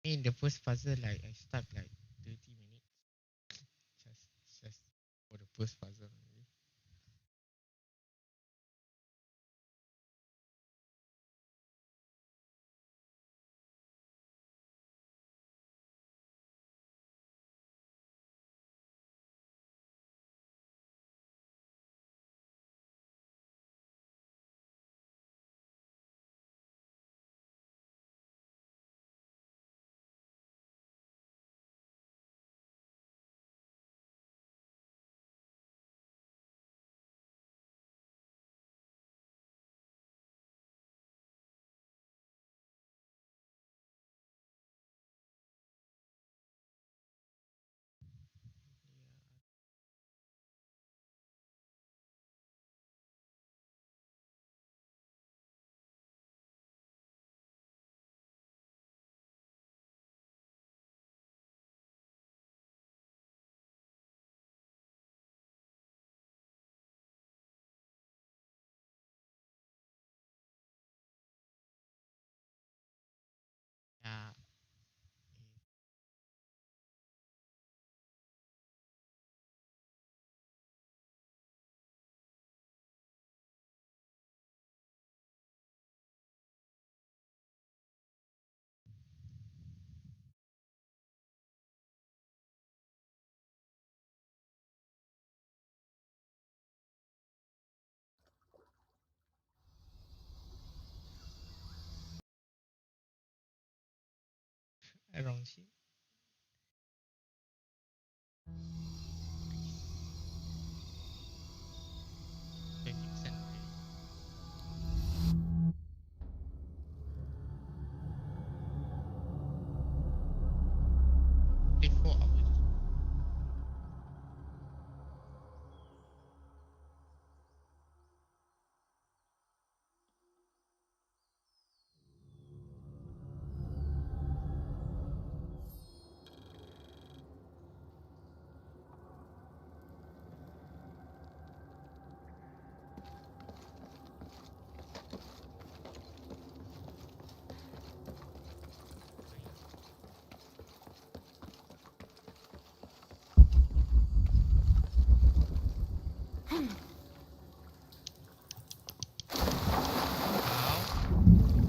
In the first puzzle, like I start like 30 minutes just for the first puzzle. Only. Yeah. Wrong shit. Nixon. 4 hours.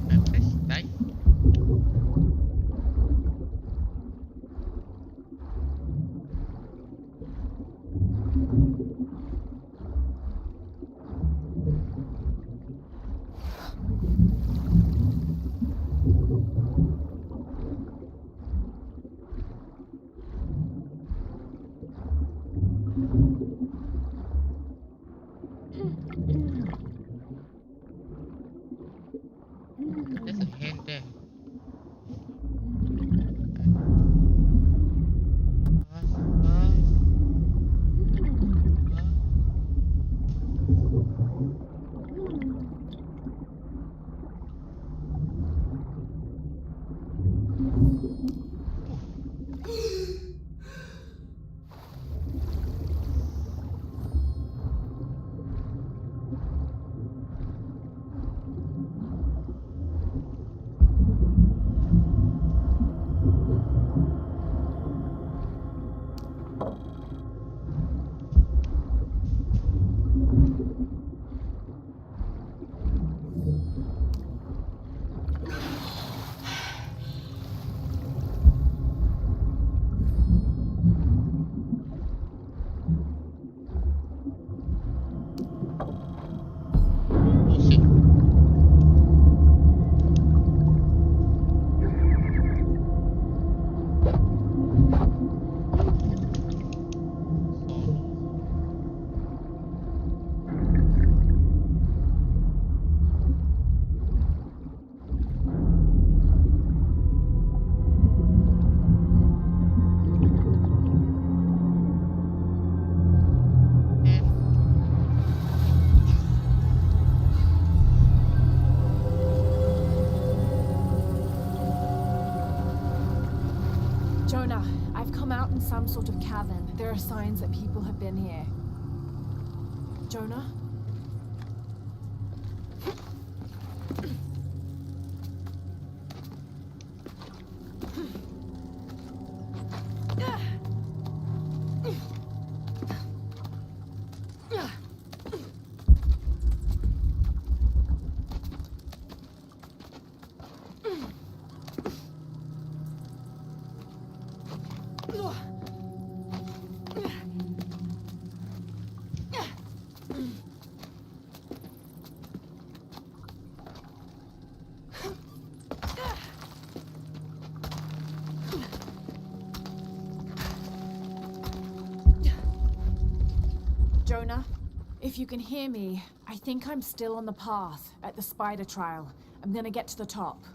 Now, I press die. There's a hand there. Fast, fast. Oh shit. Jonah, I've come out in some sort of cavern. There are signs that people have been here. Jonah? If you can hear me, I think I'm still on the path at the spider trial. I'm gonna get to the top.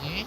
Yes.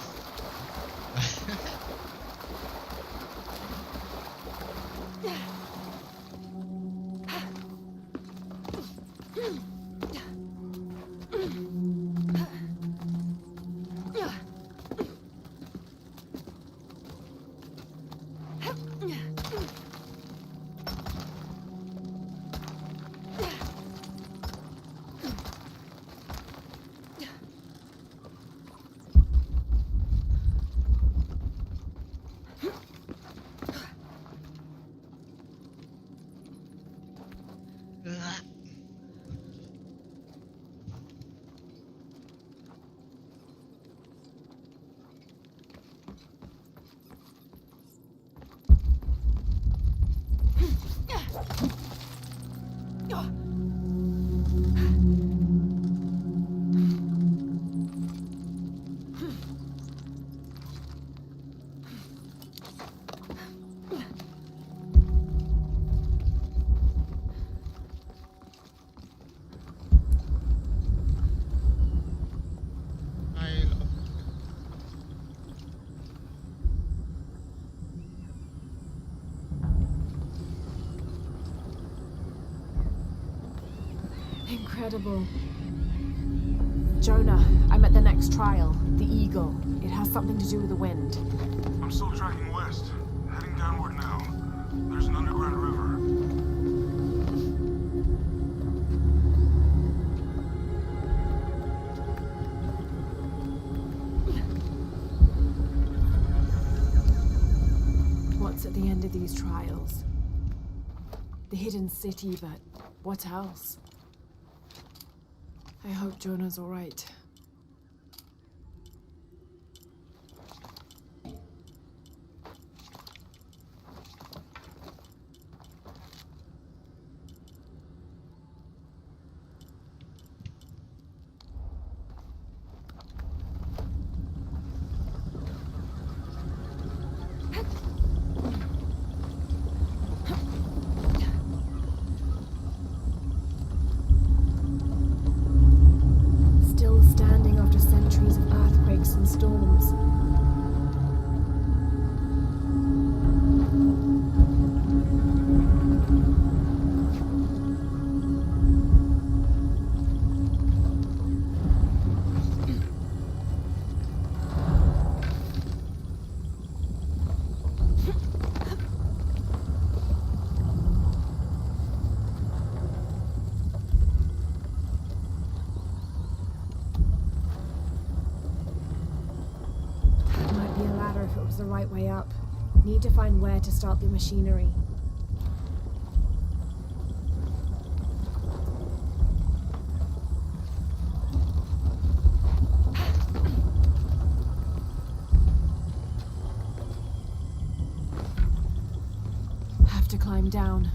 Pile of Incredible. Jonah, I'm at the next trial, the Eagle. It has something to do with the wind. I'm still tracking west, heading downward now. There's an underground river. What's at the end of these trials? The hidden city, but what else? I hope Jonah's all right. Still standing after centuries of earthquakes and storms. Might be a ladder if it was the right way up. Need to find where to start the machinery. Have to climb down.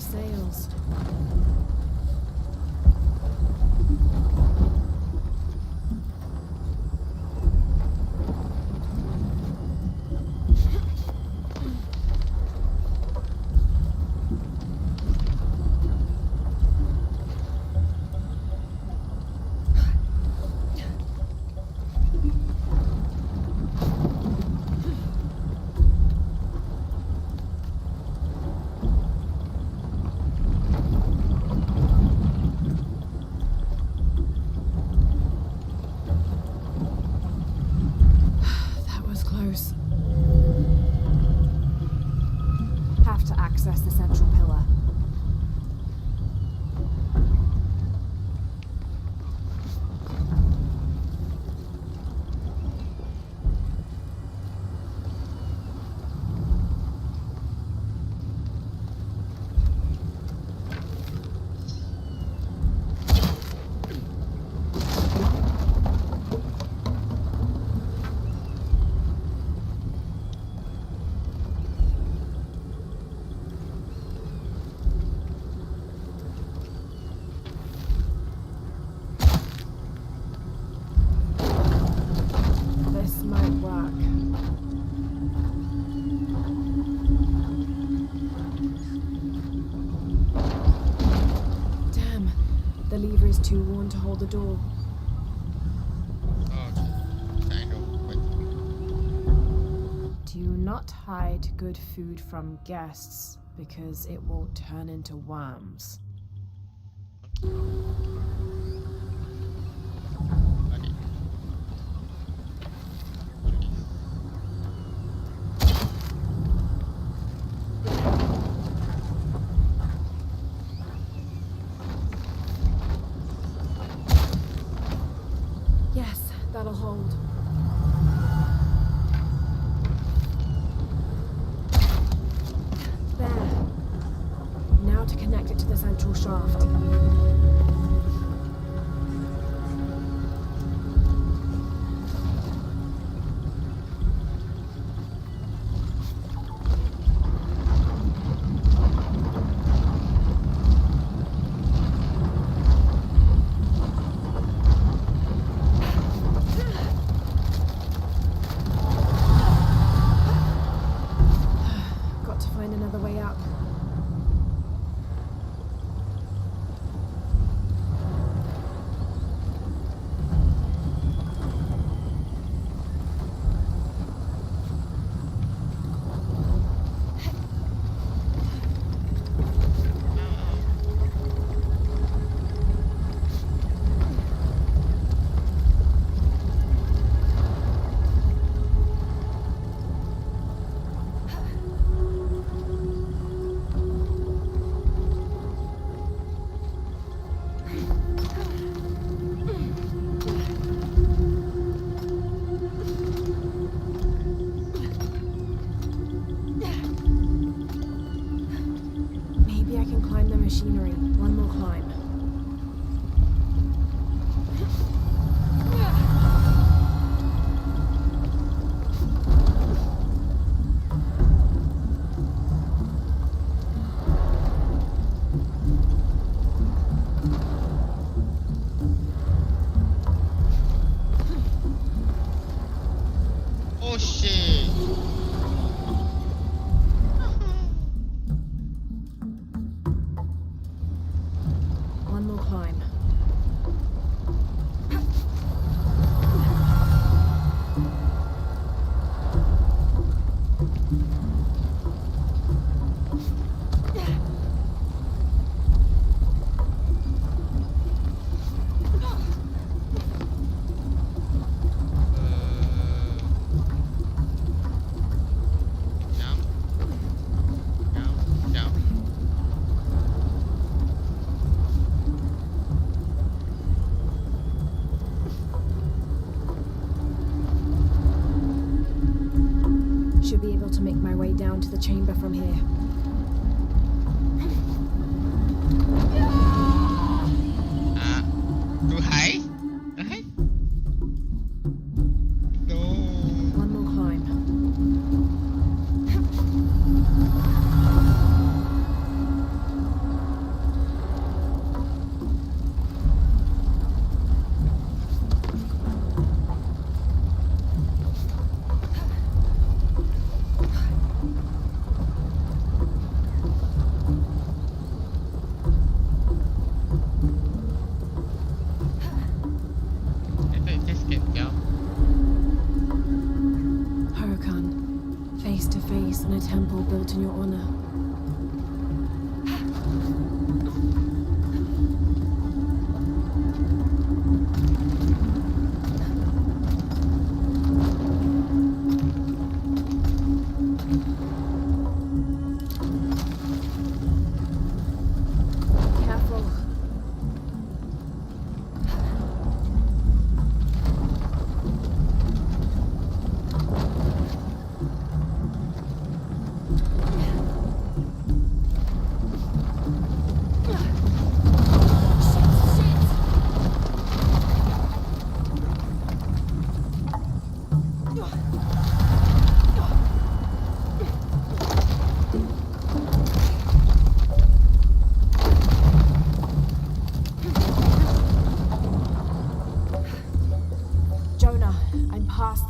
sails. That was close. Have to access the central pillar. This might work. Damn, the lever is too worn to hold the door. Oh, okay. Kind of. But Do not hide good food from guests because it will turn into worms. okay. Yes, that'll hold. There. Now to connect it to the central shaft. Got to find another way up. Maybe I can climb the machinery. One more climb. Oh shit! One more climb. Jump, jump, jump. Should be able to make my way down to the chamber from here. Too high? High? No. One more climb.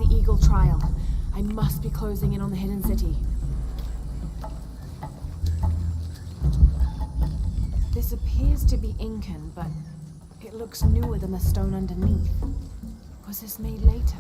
the Eagle Trial. I must be closing in on the hidden city. This appears to be Incan, but it looks newer than the stone underneath. Was this made later?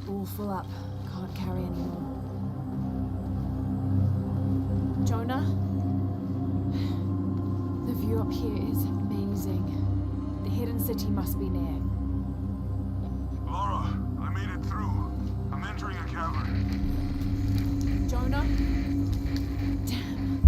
All full up. Can't carry anymore. Jonah? The view up here is amazing. The hidden city must be near. Lara, I made it through. I'm entering a cavern. Jonah? Damn.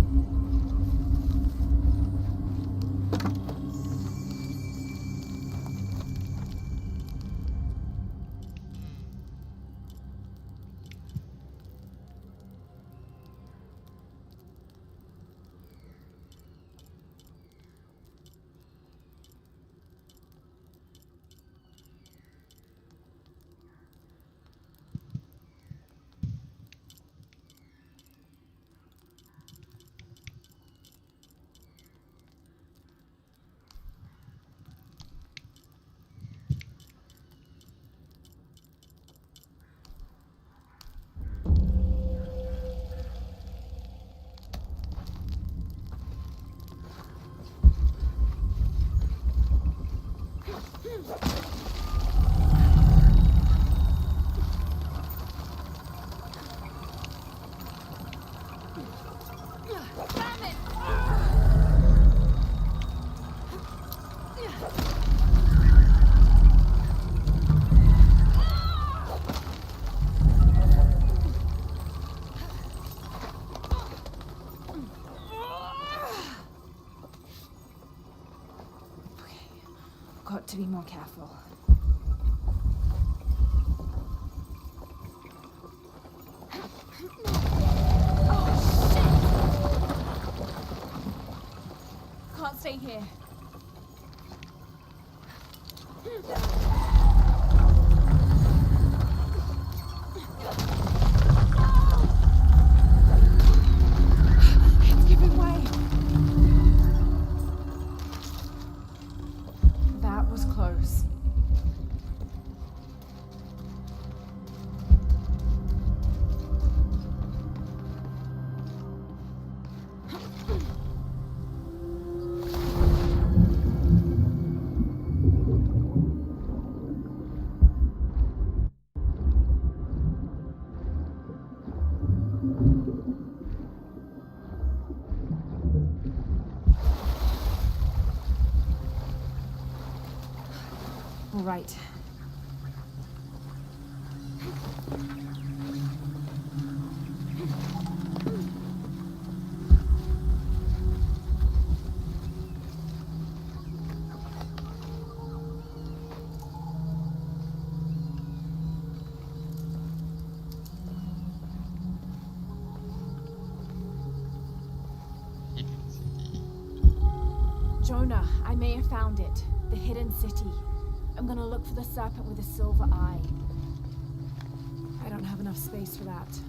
Got to be more careful. Oh, shit! Can't stay here. It's giving way. That was close. All right. Jonah, I may have found it. The hidden city. I'm gonna look for the serpent with a silver eye. I don't have enough space for that.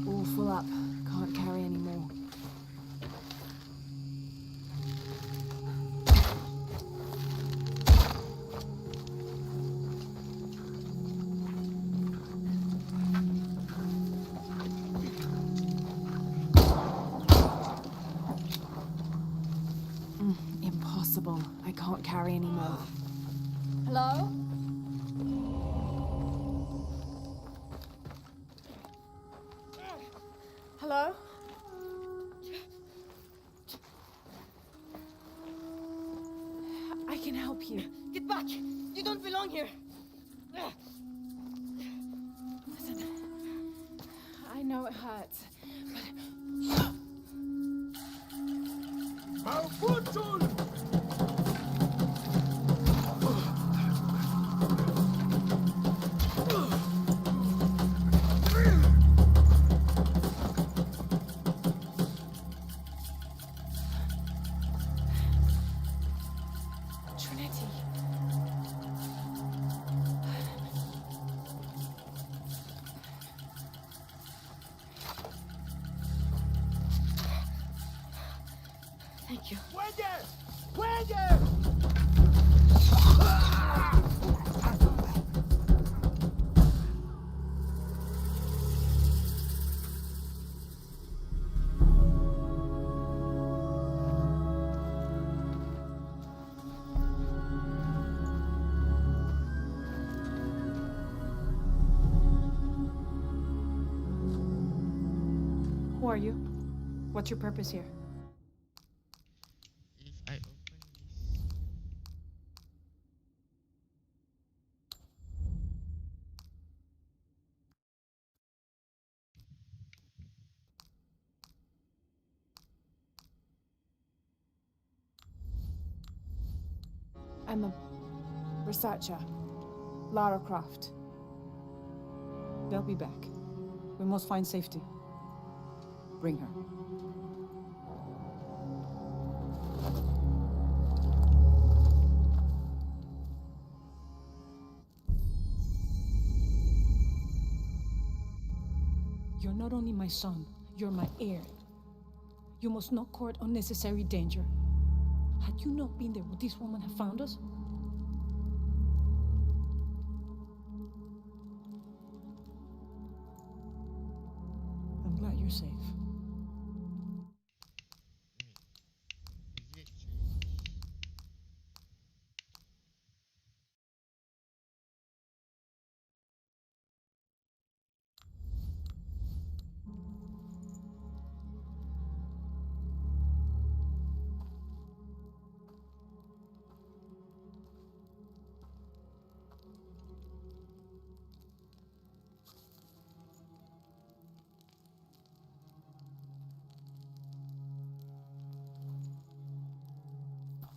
All full up. Can't carry any more. Impossible. I can't carry any more. Hello? Hello? I can help you. Get back! You don't belong here! Listen, I know it hurts, Trinity. Thank you. Who are you? What's your purpose here? If I open this, I'm a researcher. Lara Croft. They'll be back. We must find safety. Bring her. You're not only my son, you're my heir. You must not court unnecessary danger. Had you not been there, would this woman have found us? I'm glad you're safe. is it Trinity?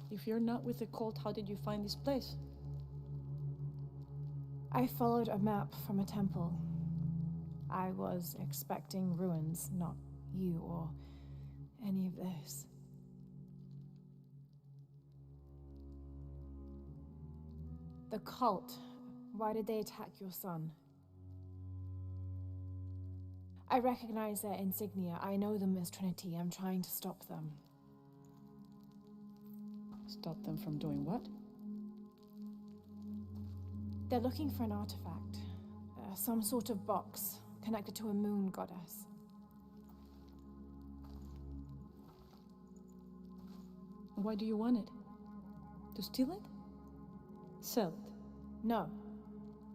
If you're not with the cult, how did you find this place? I followed a map from a temple. I was expecting ruins, not you or any of this. The cult. Why did they attack your son? I recognize their insignia. I know them as Trinity. I'm trying to stop them. Stop them from doing what? They're looking for an artifact. Some sort of box connected to a moon goddess. Why do you want it? To steal it? Sell it? No.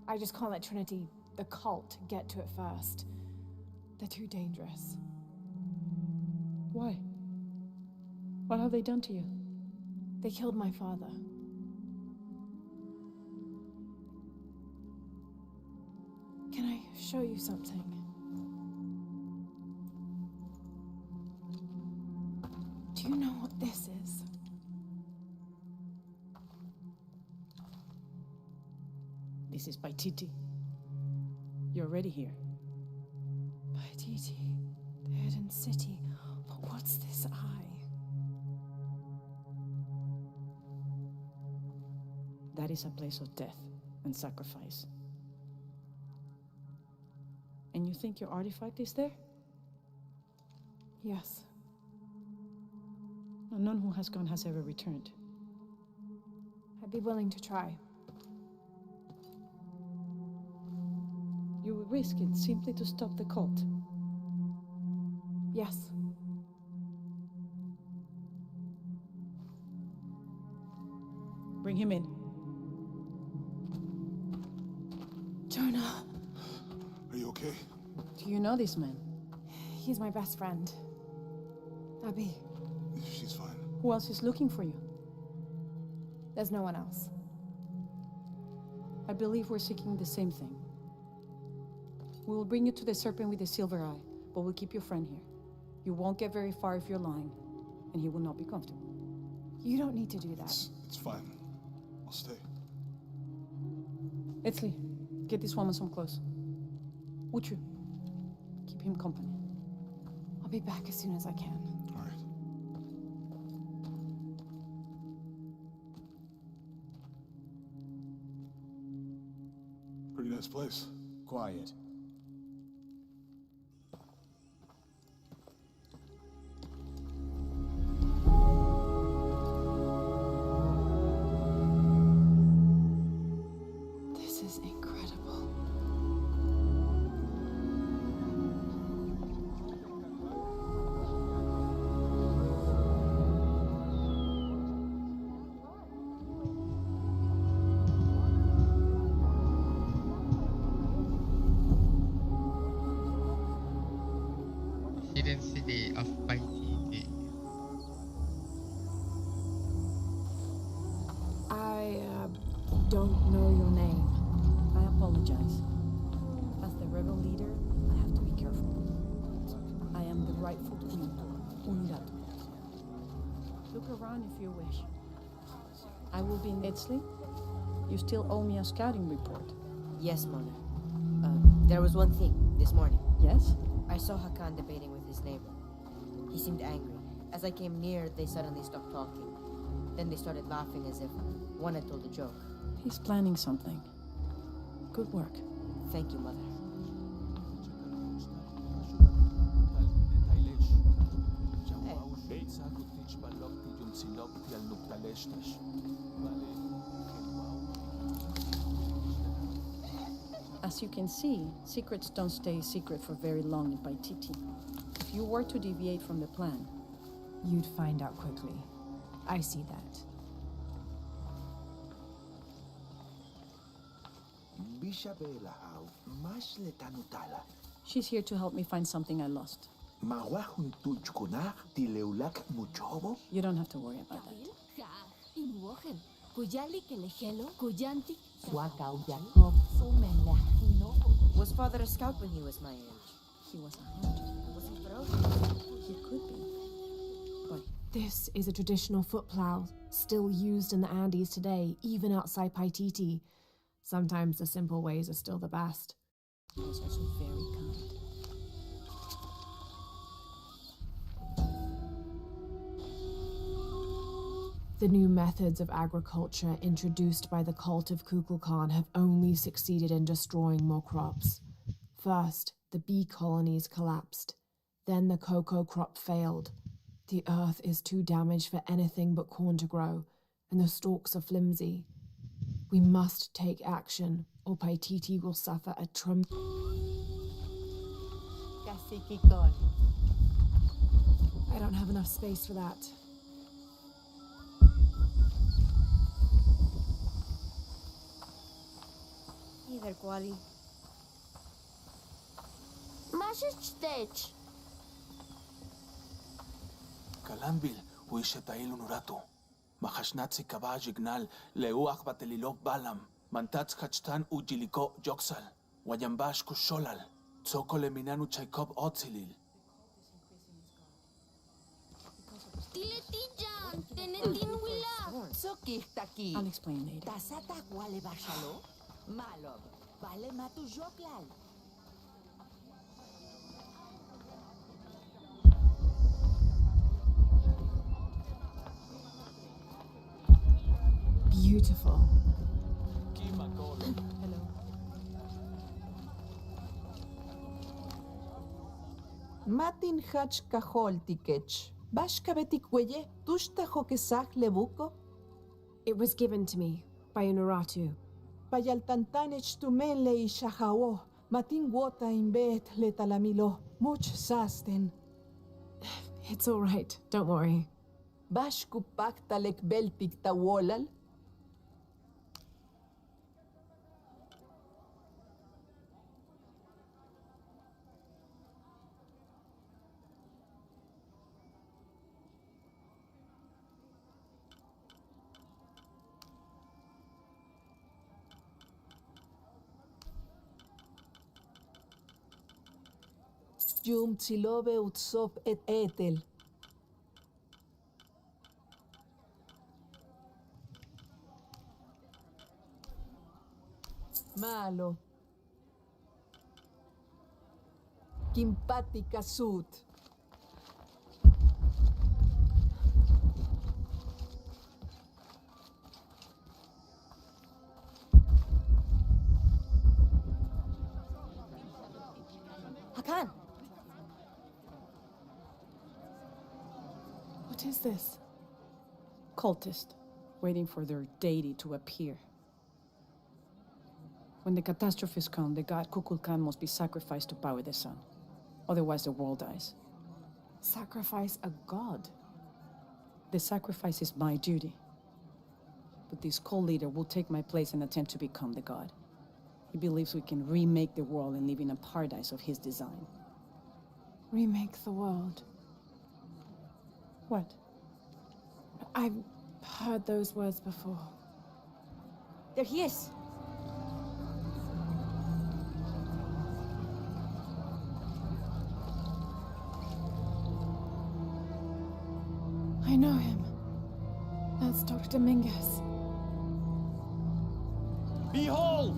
I just can't let Trinity, the cult, get to it first. They're too dangerous. Why? What have they done to you? They killed my father. Can I show you something? You know what this is. This is Paititi. You're already here. Paititi, the hidden city. But what's this eye? That is a place of death and sacrifice. And you think your artifact is there? Yes. No, none who has gone has ever returned. I'd be willing to try. You would risk it simply to stop the cult. Yes. Bring him in. Jonah, Are you okay? Do you know this man? he's my best friend. Abby, She's fine. Who else is looking for you? there's no one else. I believe we're seeking the same thing. We will bring you to the serpent with the silver eye, but we'll keep your friend here. You won't get very far if you're lying, and he will not be comfortable. You don't need to do that. It's fine. I'll stay. Etzli, get this woman some clothes. Uchu, keep him company. I'll be back as soon as I can. All right. Pretty nice place. Quiet. This is incredible. Hidden city of Paititi. I don't know your name. I apologize. As the rebel leader, I have to be careful. I am the rightful queen, Undato. Look around if you wish. I will be in Etzli. You still owe me a scouting report. Yes, Mother. There was one thing, this morning. Yes? I saw Hakan debating with his neighbor. He seemed angry. As I came near, they suddenly stopped talking. Then they started laughing as if one had told a joke. He's planning something. Good work. Thank you, Mother. As you can see, secrets don't stay secret for very long in Paititi. If you were to deviate from the plan, You'd find out quickly. I see that. she's here to help me find something I lost. You don't have to worry about that. Was Father a scout when he was my age? He was a hunter. Was he ferocious? He could be. But This is a traditional foot plow, still used in the Andes today, even outside Paititi. Sometimes the simple ways are still the best. he was also very kind. The new methods of agriculture introduced by the cult of Kukulkan have only succeeded in destroying more crops. First, the bee colonies collapsed. Then the cocoa crop failed. The earth is too damaged for anything but corn to grow, and the stalks are flimsy. We must take action, or Paititi will suffer a I don't have enough space for that. Hey there, Kwali. Kalambil, Huishetail Unurato. Mahashnatsi Kabajignal, Leuach Batelilok Balam, Mantats Kachtan Ujiliko Joksal, Wayambash Kusholal, Tsoko Leminanu Chaikop Otzilil. Because of the Tiletijan, tenetin wila. Sokih-taki. I'll explain later. Tasatak wale bashalo. Malob. Bale matu joklal. Beautiful. Hello. Matin hach kahol tikech. Bashkabetik tushta hokesak lebuko. It was given to me by Unuratu. Payaltantanech tumele y shahao. Matin wota imbet le talamilo. Much sasten. It's all right, don't worry. Bashkupak talek beltik tawolal. Yum tsilobe utsop et etel. Malo. Kimpatica sud. Hakan! What is this? Cultist, waiting for their deity to appear. When the catastrophes come, the god Kukulkan must be sacrificed to power the sun. Otherwise, the world dies. Sacrifice a god? The sacrifice is my duty. But this cult leader will take my place and attempt to become the god. He believes we can remake the world and live in a paradise of his design. Remake the world. What? I've heard those words before. There he is. I know him. That's Dr. Mingus. Behold!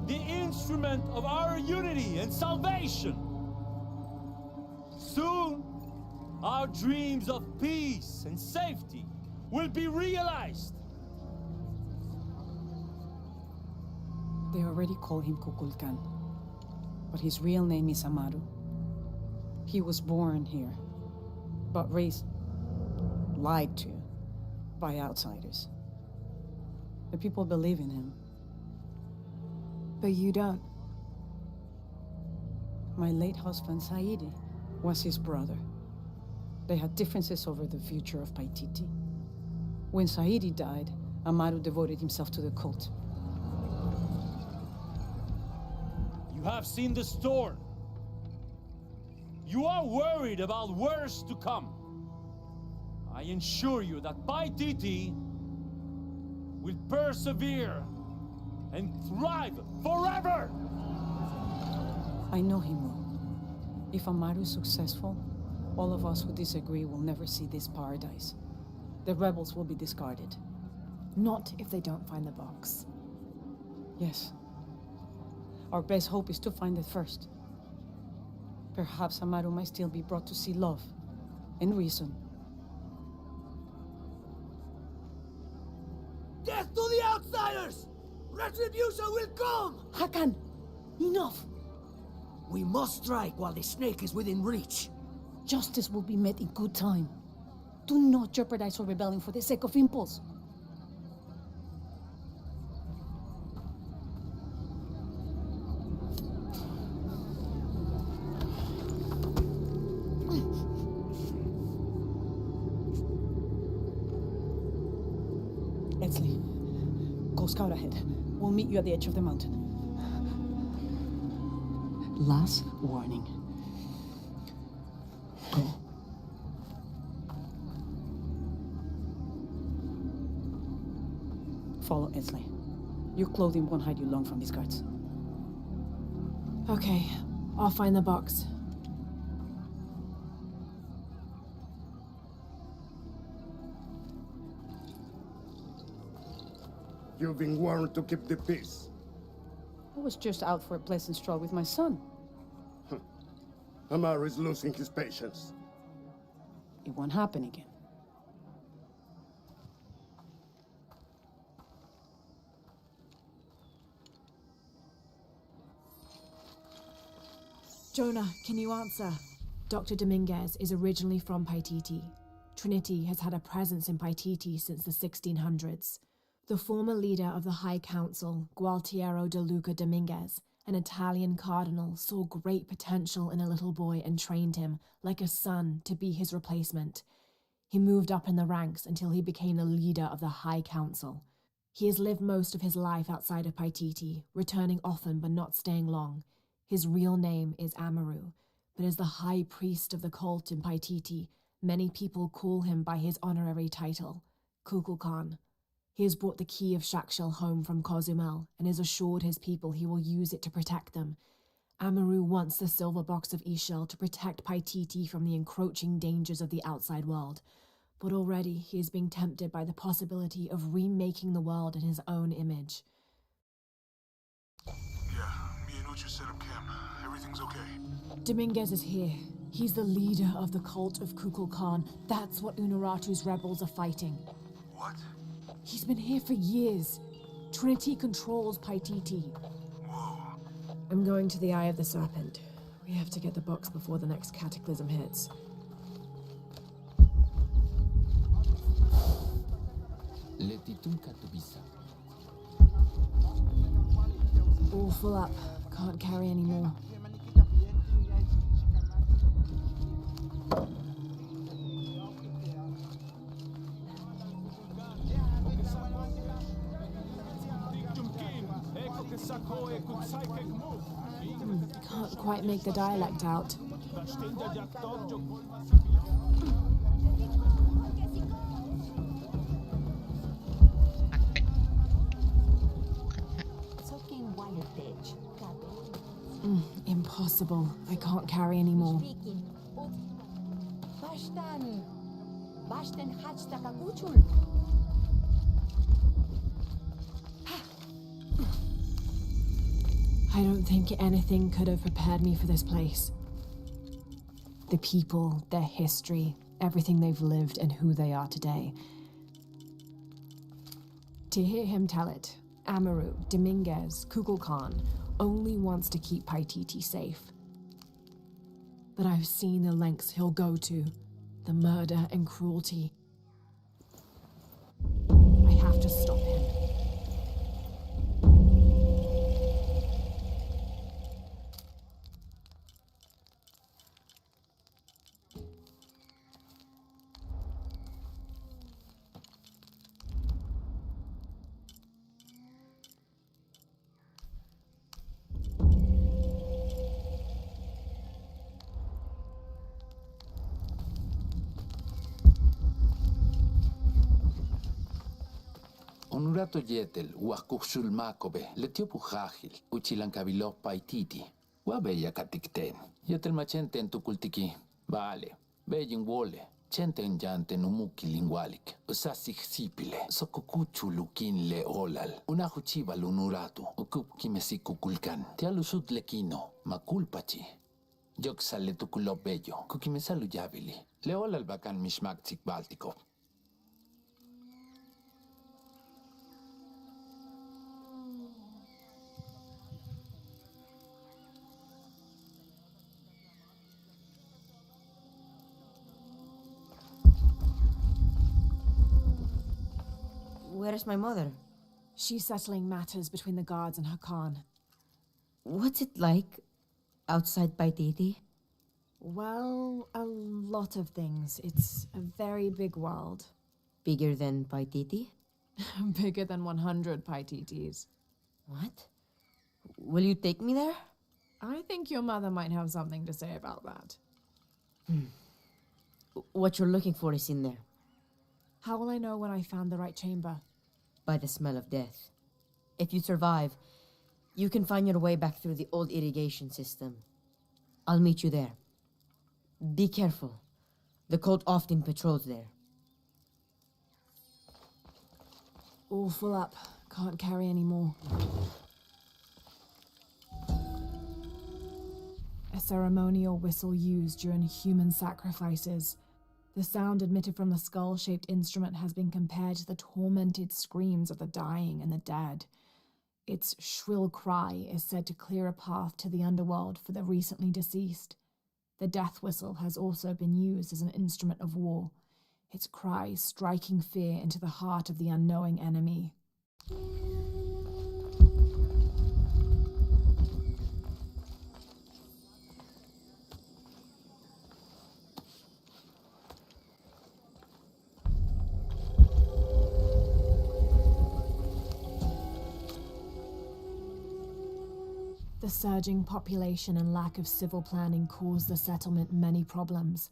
The instrument of our unity and salvation! Soon, our dreams of peace and safety will be realized! They already call him Kukulkan, but his real name is Amaru. He was born here, but raised, lied to, by outsiders. The people believe in him. But you don't. My late husband, Saidi, was his brother. They had differences over the future of Paititi. When Saidi died, Amaru devoted himself to the cult. You have seen the storm. You are worried about worse to come. I assure you that Paititi will persevere and thrive forever! I know he will. If Amaru is successful, all of us who disagree will never see this paradise. The rebels will be discarded. Not if they don't find the box. Yes. Our best hope is to find it first. Perhaps Amaru might still be brought to see love and reason. Death to the outsiders! Retribution will come! Hakan! Enough! We must strike while the snake is within reach. Justice will be met in good time. Do not jeopardize our rebellion for the sake of impulse. Edsley, go scout ahead. We'll meet you at the edge of the mountain. Last warning. Go. Follow Edsley. Your clothing won't hide you long from these guards. Okay, I'll find the box. You've been warned to keep the peace. I was just out for a pleasant stroll with my son. Amar is losing his patience. It won't happen again. Jonah, can you answer? Dr. Dominguez is originally from Paititi. Trinity has had a presence in Paititi since the 1600s. The former leader of the High Council, Gualtiero de Luca Dominguez, an Italian cardinal, saw great potential in a little boy and trained him, like a son, to be his replacement. He moved up in the ranks until he became the leader of the High Council. He has lived most of his life outside of Paititi, returning often but not staying long. His real name is Amaru, but as the high priest of the cult in Paititi, many people call him by his honorary title, Kukulkan. He has brought the key of Shakshal home from Cozumel and has assured his people he will use it to protect them. Amaru wants the silver box of Ishel to protect Paititi from the encroaching dangers of the outside world, but already he is being tempted by the possibility of remaking the world in his own image. Yeah, me and Ucha set up camp. Everything's okay. Dominguez is here. He's the leader of the cult of Kukulkan. That's what Unuratu's rebels are fighting. What? He's been here for years. Trinity controls Paititi. Whoa. I'm going to the Eye of the Serpent. We have to get the box before the next cataclysm hits. All full up. Can't carry any more. Can't quite make the dialect out. Impossible. I can't carry any more. I don't think anything could have prepared me for this place. The people, their history, everything they've lived and who they are today. To hear him tell it, Amaru, Dominguez, Kukulkan only wants to keep Paititi safe. But I've seen the lengths he'll go to, the murder and cruelty. I have to stop him. Onurato yetel, uakuxul makobe, letio pujahil, uchilankabilo paititi. Wabeya katikten, yetel machente en tukultiki. Vale, beyin wole, chente en yante numuki lingualik, usasik sipile, sokokuchu lukin le olal, unahuchiva lunuratu, ukup kimesikukulkan, tialusut lekino, makulpachi. Yoksale tukulo bello, kukimesalu yavili, le olal bakan mishmaktik baltiko. Where is my mother? She's settling matters between the guards and her Khan. What's it like outside Paititi? Well, a lot of things. It's a very big world. Bigger than Paititi? Bigger than 100 Paititis. What? Will you take me there? I think your mother might have something to say about that. What you're looking for is in there. How will I know when I found the right chamber? By the smell of death. If you survive, you can find your way back through the old irrigation system. I'll meet you there. Be careful. The cult often patrols there. All full up. Can't carry any more. A ceremonial whistle used during human sacrifices. The sound emitted from the skull-shaped instrument has been compared to the tormented screams of the dying and the dead. Its shrill cry is said to clear a path to the underworld for the recently deceased. The death whistle has also been used as an instrument of war, its cry striking fear into the heart of the unknowing enemy. The surging population and lack of civil planning caused the settlement many problems.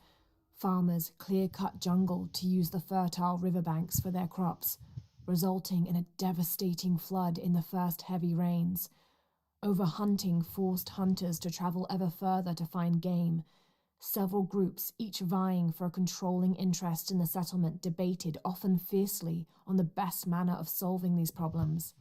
Farmers clear-cut jungle to use the fertile riverbanks for their crops, resulting in a devastating flood in the first heavy rains. Overhunting forced hunters to travel ever further to find game. Several groups, each vying for a controlling interest in the settlement, debated, often fiercely, on the best manner of solving these problems.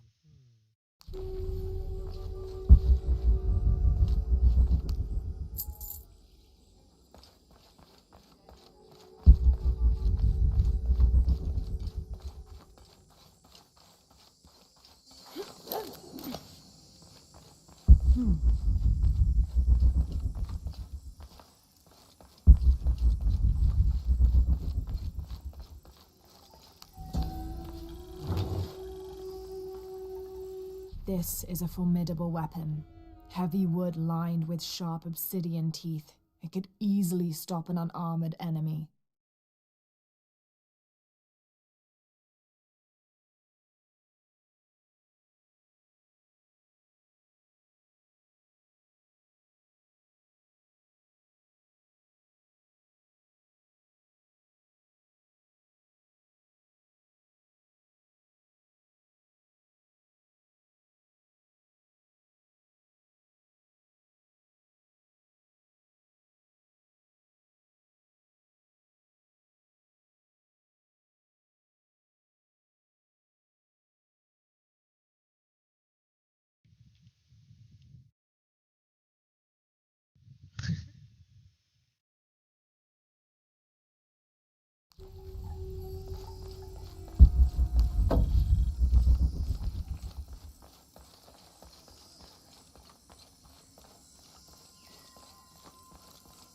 This is a formidable weapon. Heavy wood lined with sharp obsidian teeth. It could easily stop an unarmored enemy.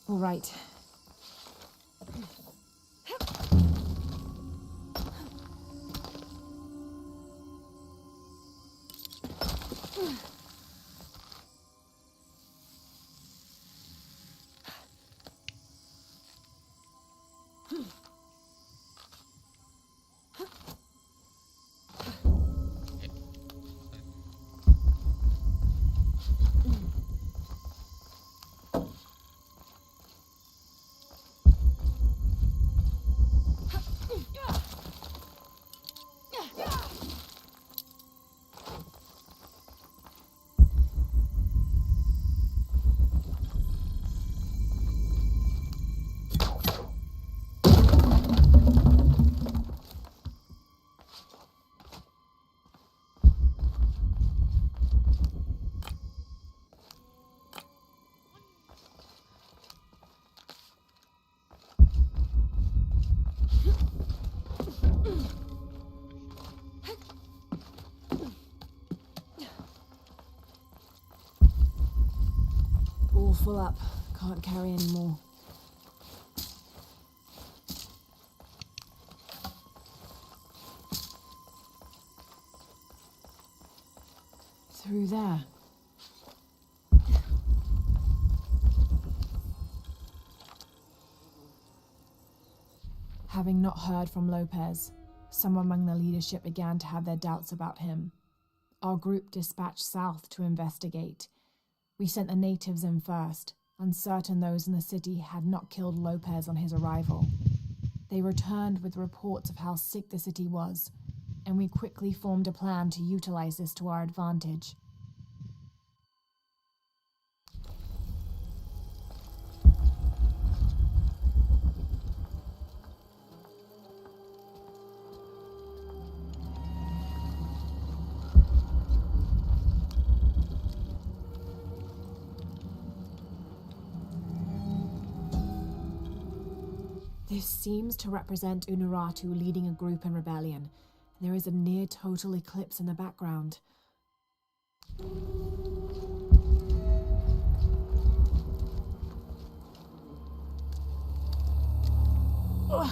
All right. All full up. Can't carry any more. Through there. Having not heard from Lopez, some among the leadership began to have their doubts about him. Our group dispatched south to investigate. We sent the natives in first, uncertain those in the city had not killed Lopez on his arrival. They returned with reports of how sick the city was, and we quickly formed a plan to utilize this to our advantage. This seems to represent Unuratu leading a group in rebellion. There is a near total eclipse in the background. The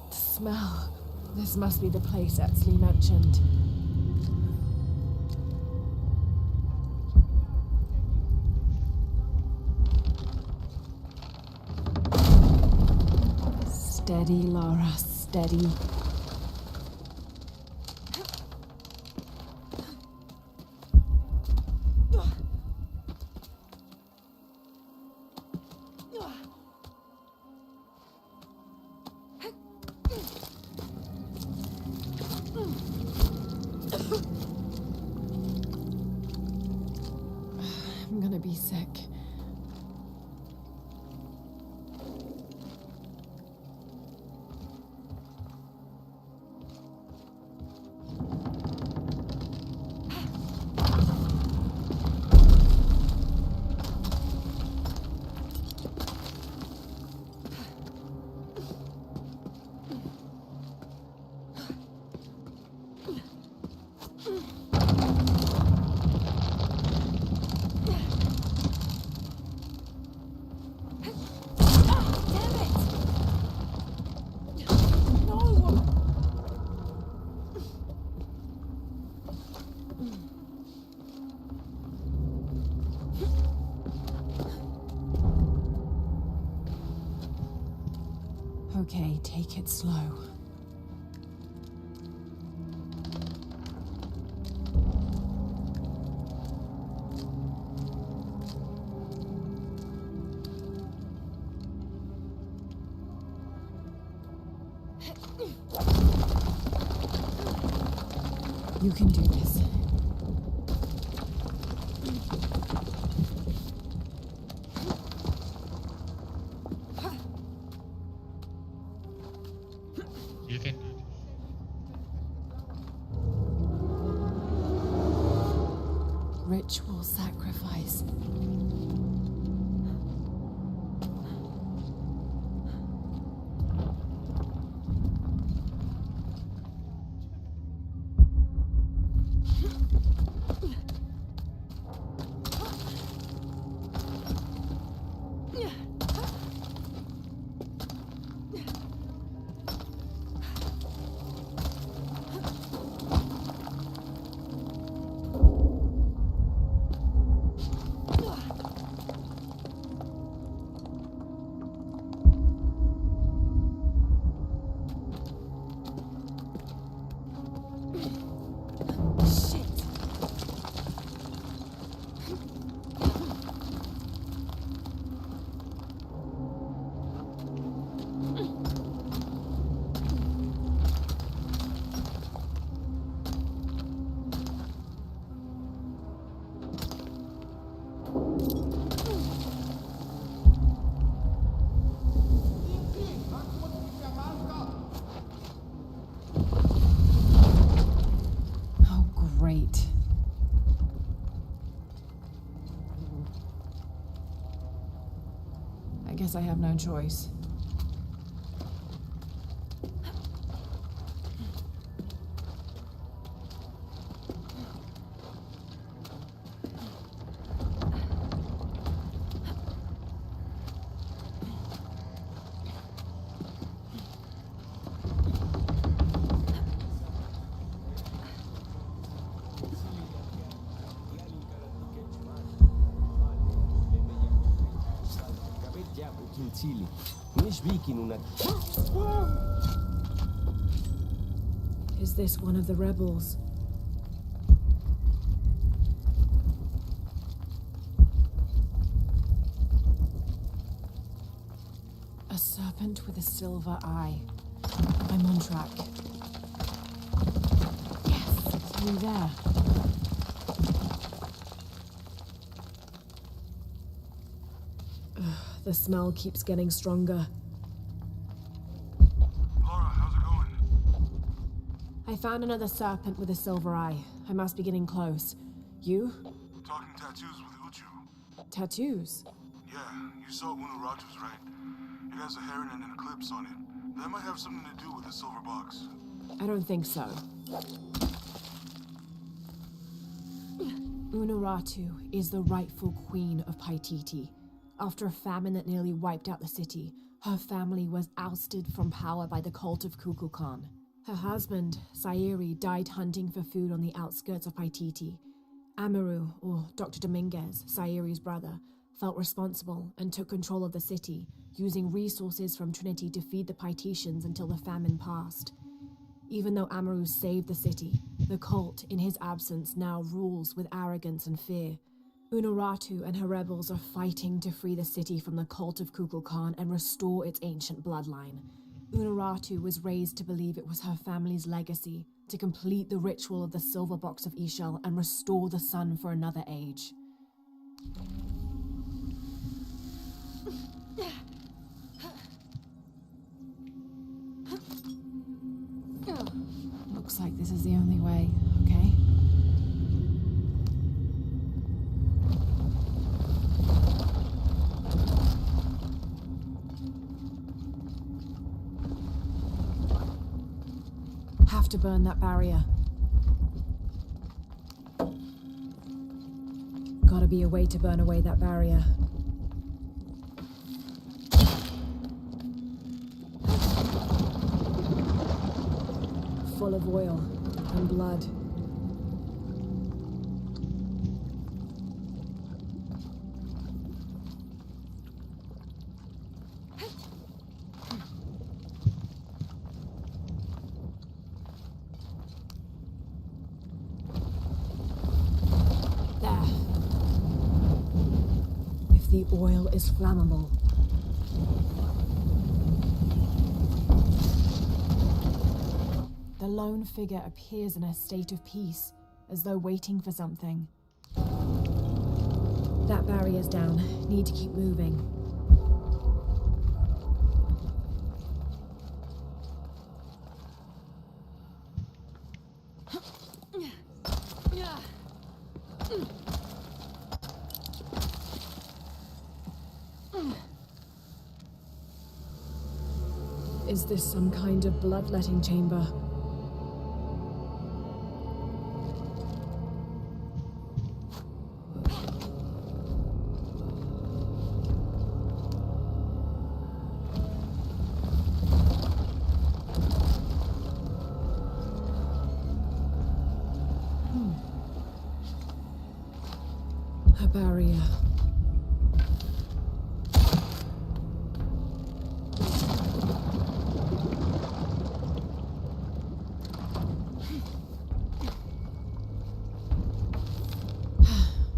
smell. This must be the place Etsley mentioned. Steady, Lara, steady. I'm gonna be sick. Okay, take it slow. You can do this. You can do this. Ritual sacrifice. Great. I guess I have no choice. Is this one of the rebels? A serpent with a silver eye. I'm on track. Yes, through there. The smell keeps getting stronger. Lara, how's it going? I found another serpent with a silver eye. I must be getting close. You? Talking tattoos with Uchu. Tattoos? Yeah, you saw Unuratu's, right? It has a heron and an eclipse on it. That might have something to do with the silver box. I don't think so. Unuratu is the rightful queen of Paititi. After a famine that nearly wiped out the city, her family was ousted from power by the cult of Kukulkan. Her husband, Sayiri, died hunting for food on the outskirts of Paititi. Amaru, or Dr. Dominguez, Sayiri's brother, felt responsible and took control of the city, using resources from Trinity to feed the Paititians until the famine passed. Even though Amaru saved the city, the cult, in his absence, now rules with arrogance and fear. Unuratu and her rebels are fighting to free the city from the cult of Kukulkan and restore its ancient bloodline. Unuratu was raised to believe it was her family's legacy to complete the ritual of the silver box of Ishel and restore the sun for another age. Looks like this is the only way, okay? Have to burn that barrier. Gotta be a way to burn away that barrier. Full of oil and blood. There. If the oil is flammable, the lone figure appears in a state of peace, as though waiting for something. That barrier's down. Need to keep moving. Is this some kind of bloodletting chamber? A barrier.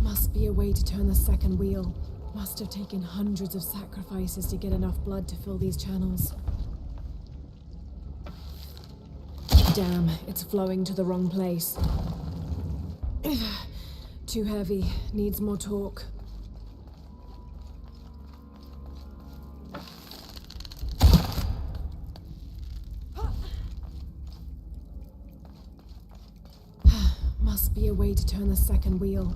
Must be a way to turn the second wheel. Must have taken hundreds of sacrifices to get enough blood to fill these channels. Damn, it's flowing to the wrong place. Too heavy. Needs more torque. Must be a way to turn the second wheel.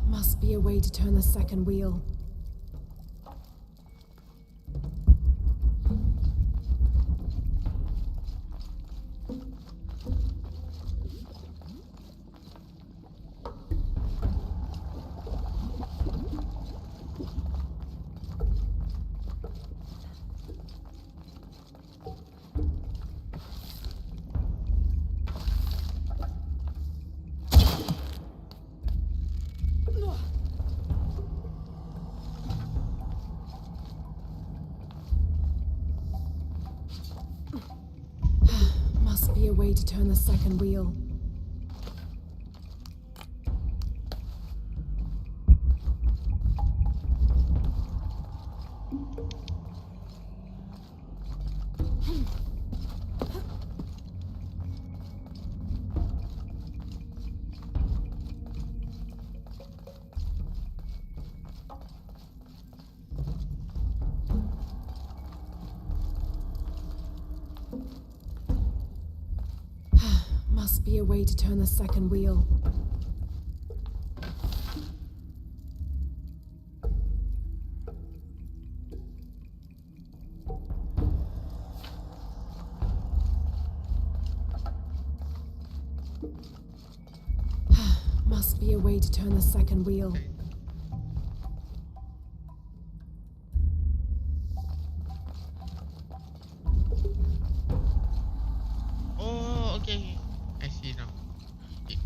Must be a way to turn the second wheel. Must be a way to turn the second wheel. be a way to turn the second wheel. Must be a way to turn the second wheel. Oh, okay. I see now. Okay.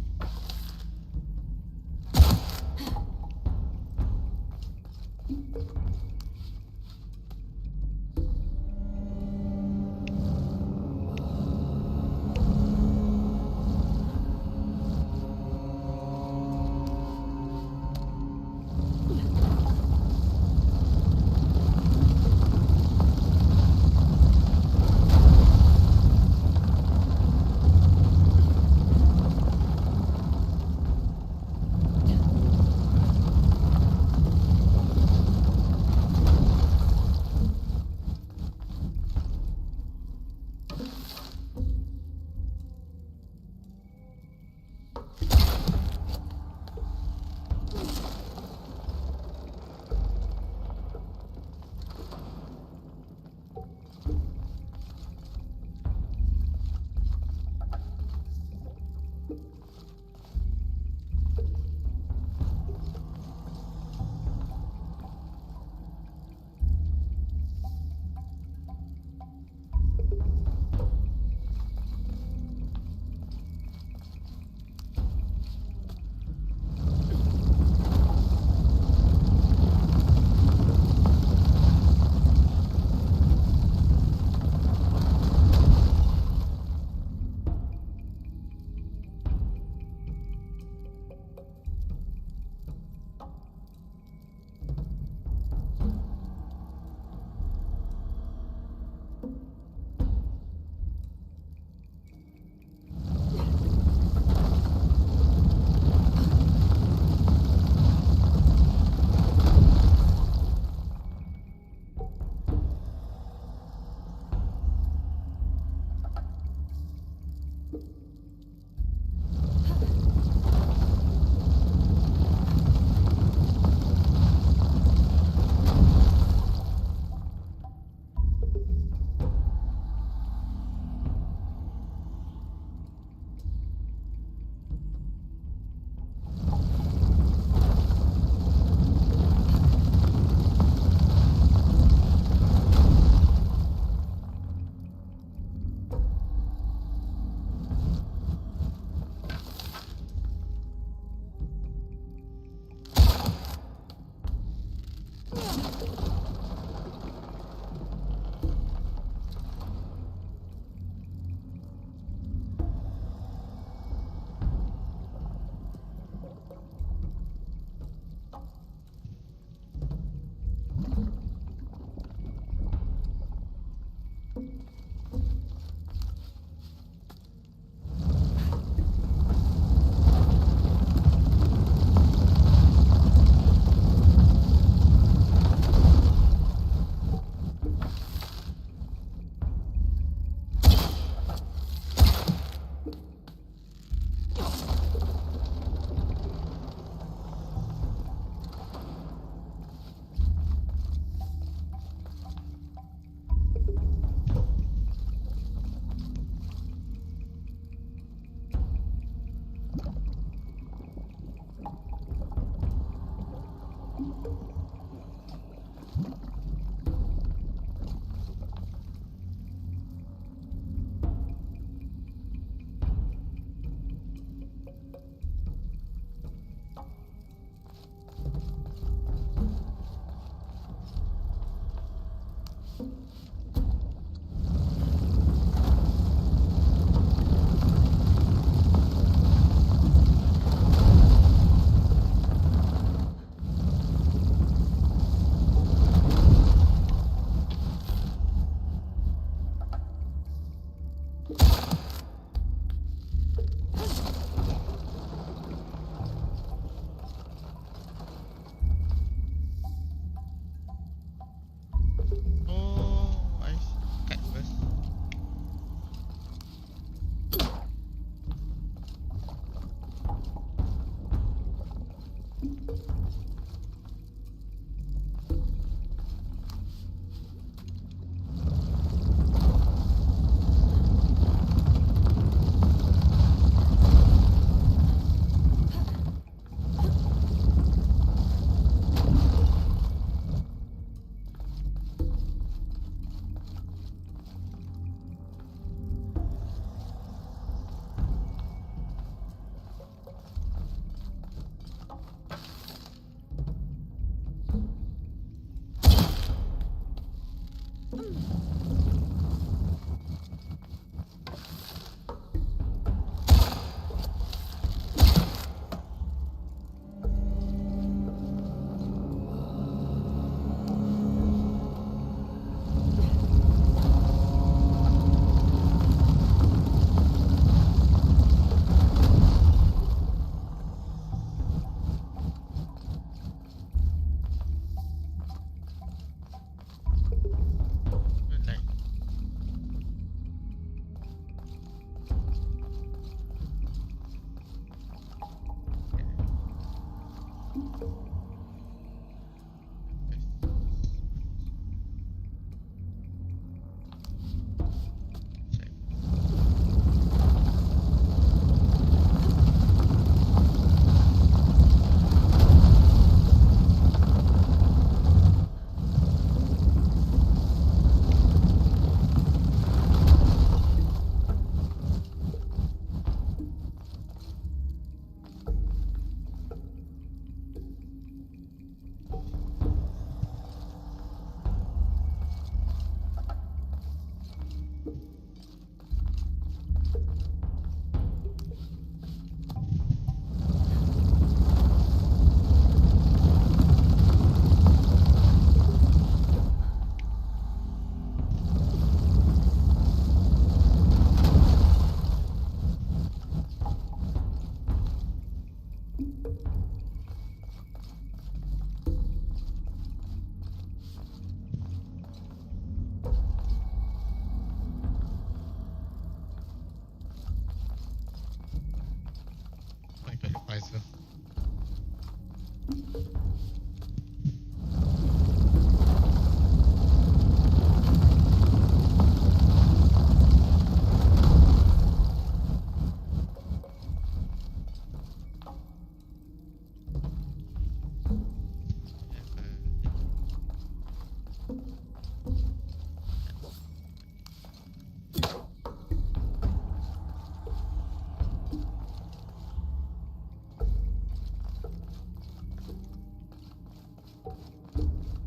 Pfizer.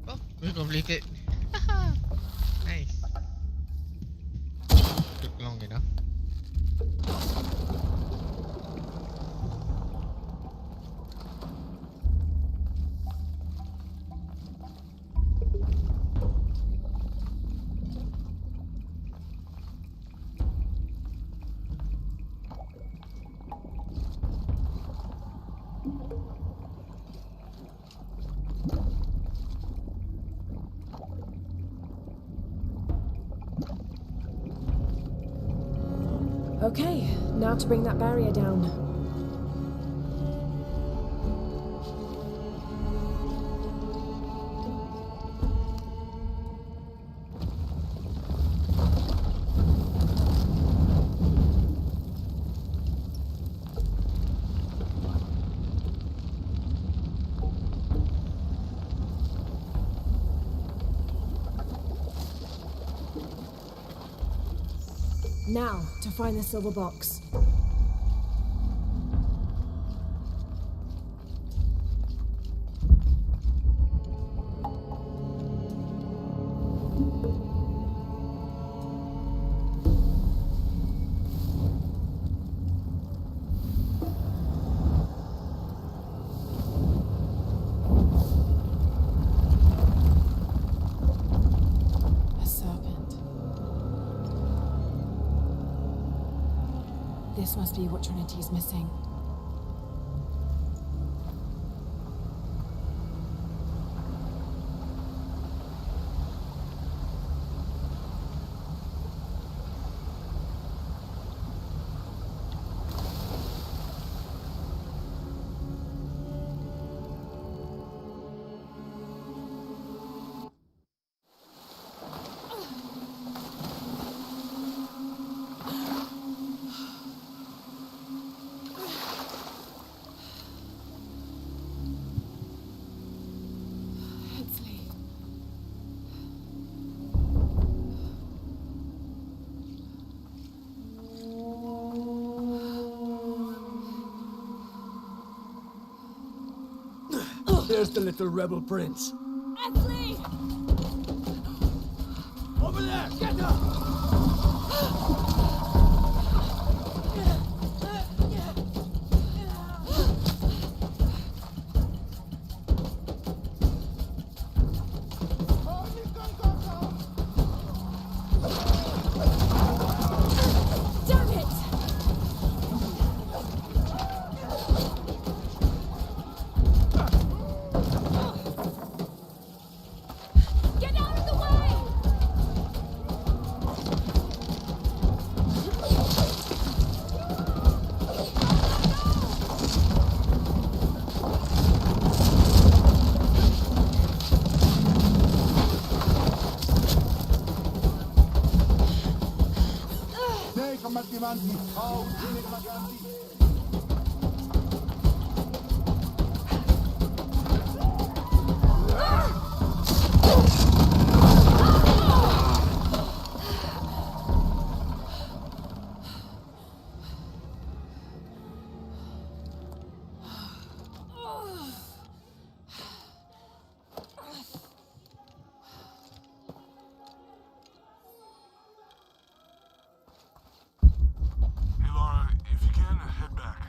Oh, we completed. Nice. Took long enough. Okay, now to bring that barrier down. Now, to find the silver box. A serpent. This must be what Trinity's missing. There's the little rebel prince. Esley! Over there! Get her! Damn it! Get out of the way! Hey, Lara, if you can, head back.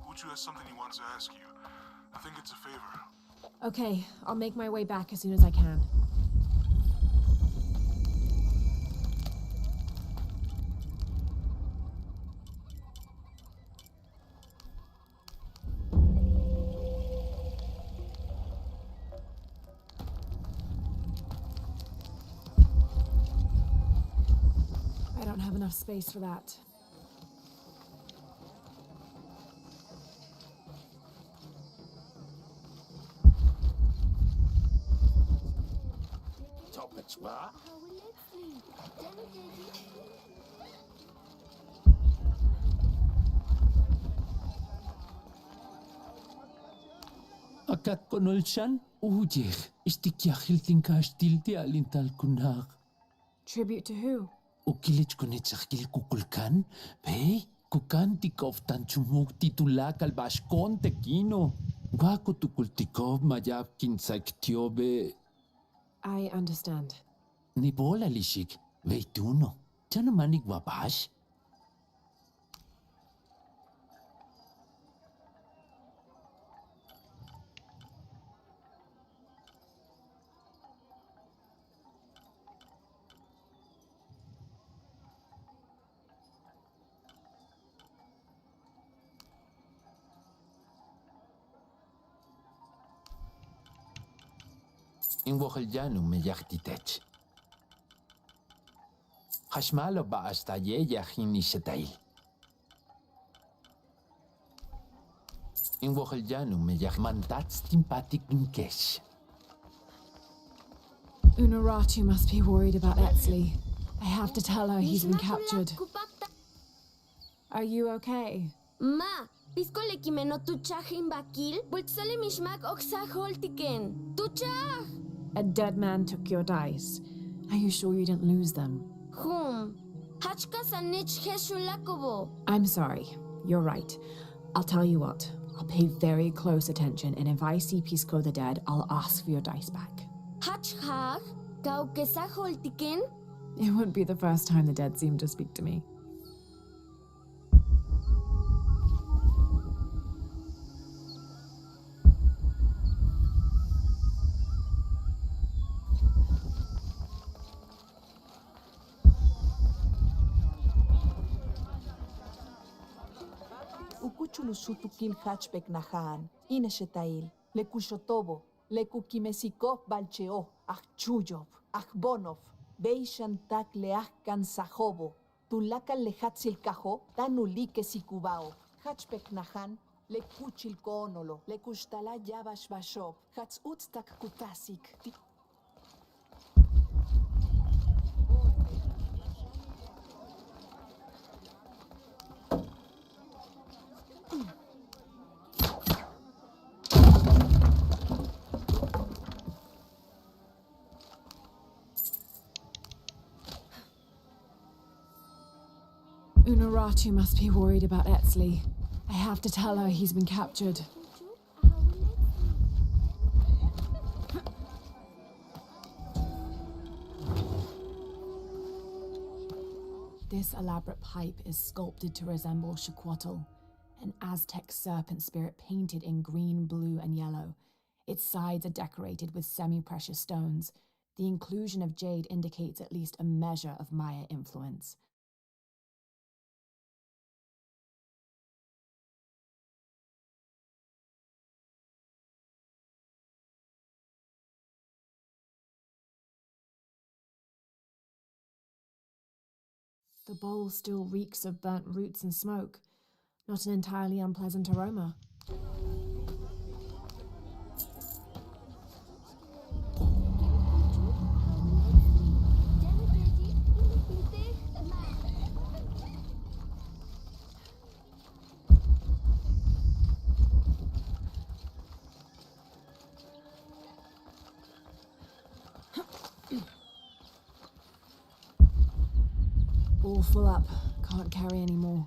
Uchu has something he wants to ask you. I think it's a favor. Okay, I'll make my way back as soon as I can. I don't have enough space for that. Topics, wa? Akat konolshan, ujih, istikyahil tinkashtil di alintal kunak. Tribute to who? Ukilich kunitsakil kukulkan, pei, kukan tikov tanchumuk titulak al bashkon tekino. Wako tukultikov mayab kinsaktiobe. I understand. Ni bola lishik, veituno. Chano manig wabash? In Woheljanu me yachtitech. Hashmalo ba hasta yeyachin ishetail. In Woheljanu me yachmantats timpatik inkesh. Unuratu must be worried about Etzli. I have to tell her he's been captured. Are you okay? Ma, piskole kimeno tuchajin bakil, bultsale mishmak oxaholtiken. Tuchaj! A dead man took your dice. Are you sure you didn't lose them? Hachka sanich heshulakobo. I'm sorry. You're right. I'll tell you what. I'll pay very close attention, and if I see Pisco the dead, I'll ask for your dice back. Hachhag, kaukesajoltiken. It wouldn't be the first time the dead seemed to speak to me. Ukuchulusutukil hachpek nahan, ineshetail, lekushotobo, lekukimesikov balcheo, achuyov, achbonov, beishantak leachkan sajobo, tulakal lehatzil kajo, tanulike sikubao, hachpek nahan, lekuchil koonolo, lekushtala yabash bashov, hatzutztak kutasik. Unuratu must be worried about Etzli. I have to tell her he's been captured. This elaborate pipe is sculpted to resemble Xicoatl, an Aztec serpent spirit painted in green, blue, and yellow. Its sides are decorated with semi-precious stones. The inclusion of jade indicates at least a measure of Maya influence. The bowl still reeks of burnt roots and smoke, not an entirely unpleasant aroma. All full up, can't carry any more.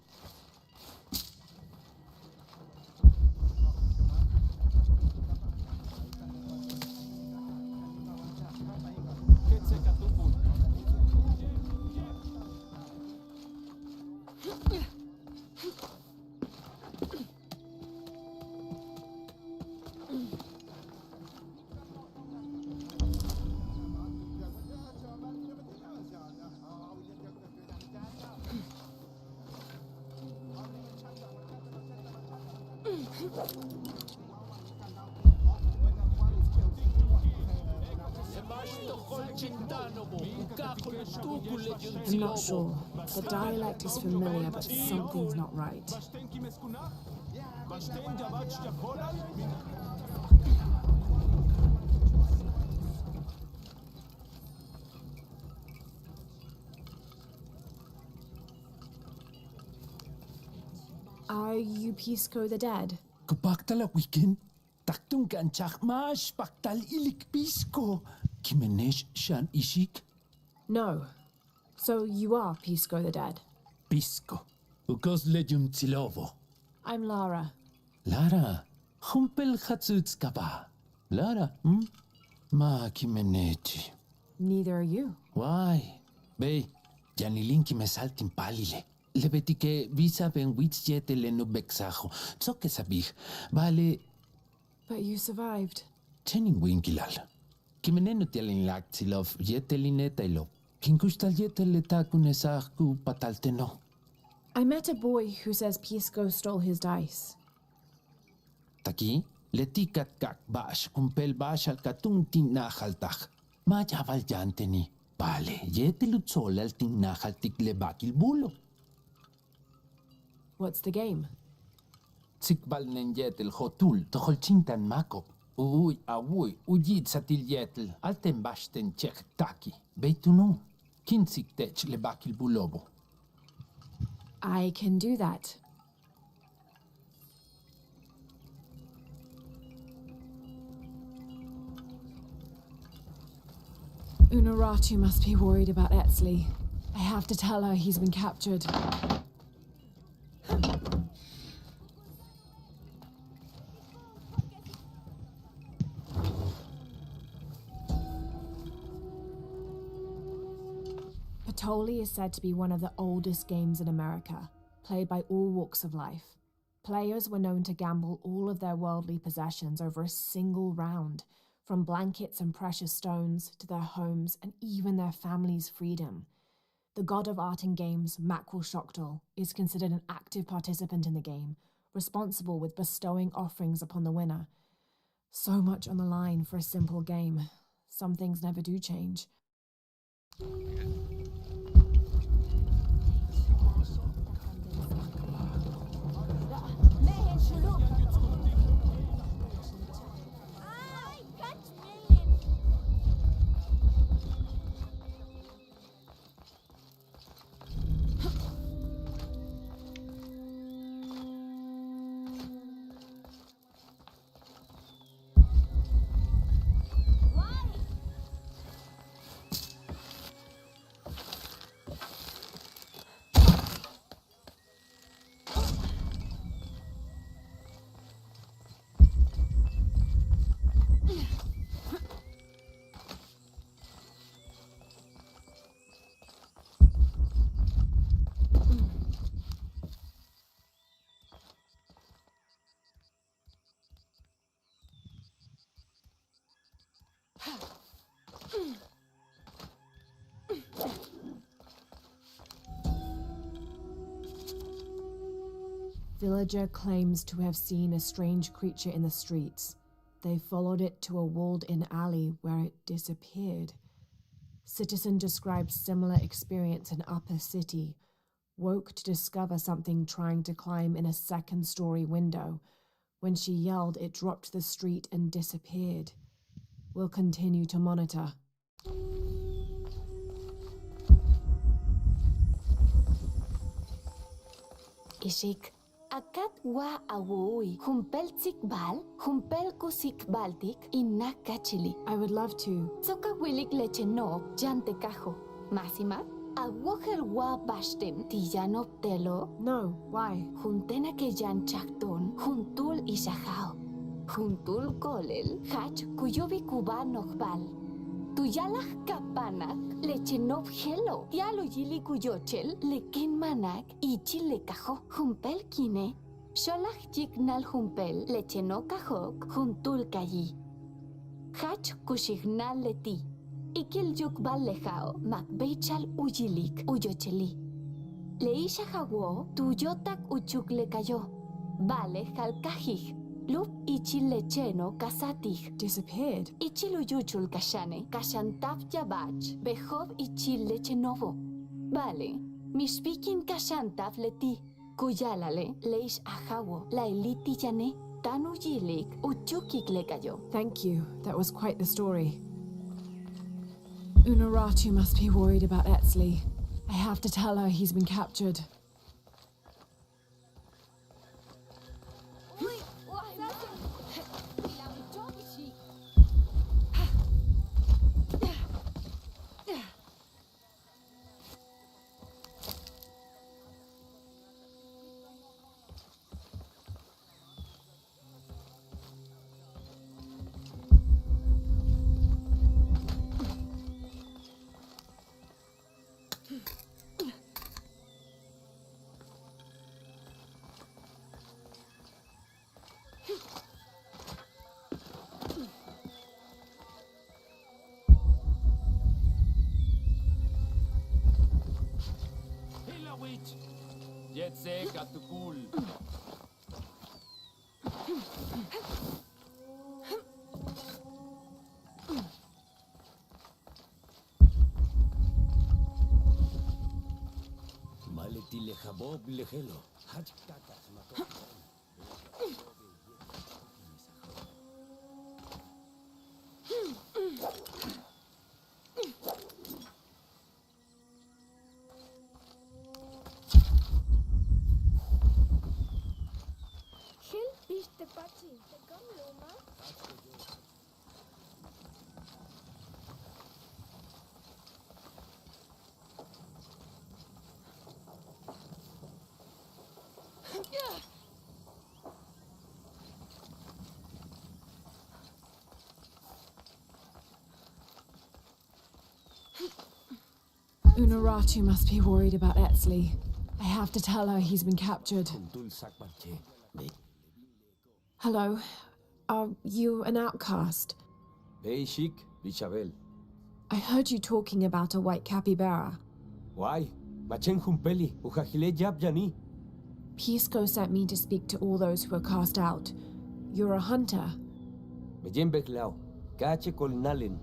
I'm not sure. The dialect is familiar, but something's not right. Are you Pisco the Dead? Kapaktal weekend. Taktung ganchak mas paktal ilik pisko. Kimenesh shan ishik. No. So you are Pisco the Dead? Pisco. Ukos lejum tsilovo. I'm Lara. Lara. Humpel khatsutzkaba. Lara, Ma kimenechi. Neither are you. Why? Be, janilinki me saltin palile. Lebetike visa ben witsjete lenu beksajo. Tsoke sabih. Vale. But you survived. Chening winkilal. Kimenenu tialin laktilov yetelineta ilo. Kinkustal yeteleta kunesahku patalteno. I met a boy who says Pisco stole his dice. Taki, letikat kak bash kumpel bash al katung tinahaltak. Majaval yanteni. Vale, yetelutzol al tinahaltik lebakil bulo. What's the game? Tsikbal nenjetel hotul, toholchintan mako. Uy, awuy, uyid satil yetel, alten bashten chek taki. Beituno, kinsik tech lebakil bulobo. I can do that. Unuratu must be worried about Etzli. I have to tell her he's been captured. Patoli is said to be one of the oldest games in America, played by all walks of life. Players were known to gamble all of their worldly possessions over a single round, from blankets and precious stones to their homes and even their families' freedom. The god of art and games, Makwul Shoktol, is considered an active participant in the game, responsible with bestowing offerings upon the winner. So much on the line for a simple game. Some things never do change. villager claims to have seen a strange creature in the streets. They followed it to a walled-in alley where it disappeared. Citizen described similar experience in Upper City. Woke to discover something trying to climb in a second-story window. When she yelled, it dropped to the street and disappeared. We'll continue to monitor. Ishik, akat wa awui, humpel bal, humpel kusik baltik, inakachili. I would love to. Soka wilik leche no, jante kajo. Masima, awohel wa bashtem, tijanop telo. No, why? Juntena ke jan chakton, juntul isahao. Juntul kolel, hach kuyobi kuba nokbal. Tuyalach kapanak, leche nop helo. Tialo yili kuyochel, leken manak, ichile kajo. Jumpel kine. Sholach jignal jumpel, leche no kajok, juntul kayi. Hach kushignal leti. Ikil yukbal lejao, makbeichal uyilik, uyocheli. Leisha jawo, tuyotak uchuk le cayó. Vale jalkajij. Lup ichilecheno kasatij. Disappeared. Ichiluyuchul kashane, kashantap yabach, behov ichilechenovo. Vale, mishpikin kashantap leti. Kuyalale, leish ajawo, la eliti yane, tanu yilik, uchukik le cayó. Thank you. That was quite the story. Unaratu must be worried about Etzli. I have to tell her he's been captured. Jetse katukul. Maleti lejabob lejelo. Hach kakas mató. Unaratu must be worried about Etzli. I have to tell her he's been captured. Hello. Are you an outcast? Hey, Chic, Bichabel. I heard you talking about a white capybara. Why? Machen humpeli, ujajile yab yani. Pisco sent me to speak to all those who were cast out. You're a hunter. Meyen beklao, kache kolnalen.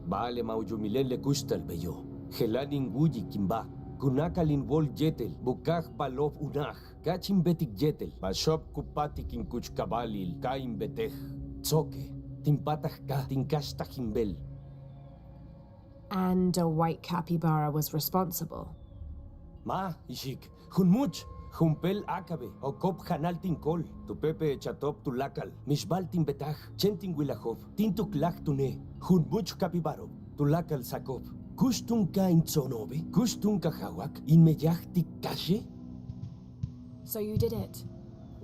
Vale maujumilen le kustal beyo. Helanin wuyi kimba. Kunakalin wol jetel, bukaj palov unaj. Kachim betik jetel, bashop kupatik in kuch kabalil, kaim betej. Tzoke, timpatach ka, tinkashtach himbel. And a white capybara was responsible. Ma, ishik, hunmuch. Jumpel akabe, o kop hanal tinkol, tu pepe chatop tu lakal, mishbal timbetaj, chentin wilahov, tintuk lak tune, hunmuch capibaro, tu lakal sakop. Kustun ka intsonobe, kustun ka hawak, inmeyaj tikashe? So you did it?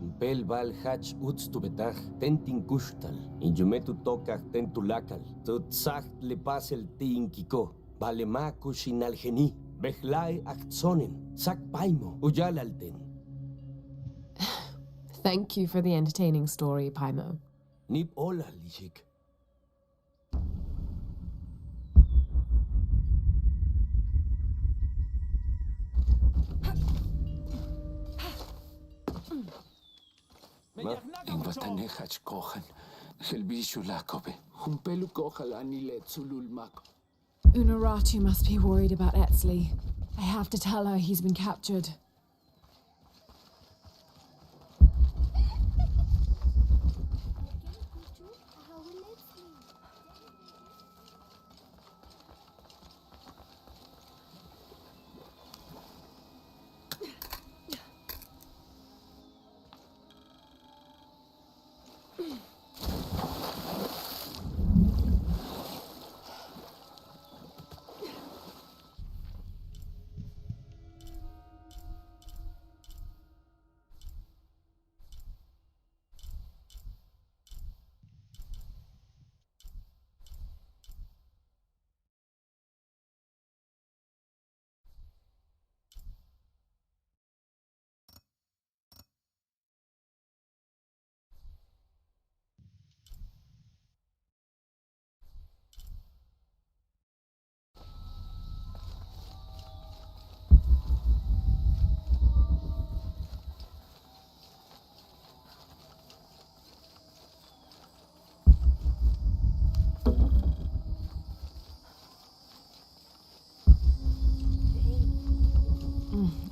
Jumpel bal hach uts tu betaj, tentin kustal, injumetu tokaj ten tu lakal, tu tsacht le pasel tinkiko, balema kushinal geni. Bechlae actsonen, sac paimo, uyalalten. Thank you for the entertaining story, Paimo. Nip ola, Lishik. In watanehach kohan. Helbishu lakobe. Humpelu kohalani let sulul mako. Unuratu must be worried about Etzli. I have to tell her he's been captured.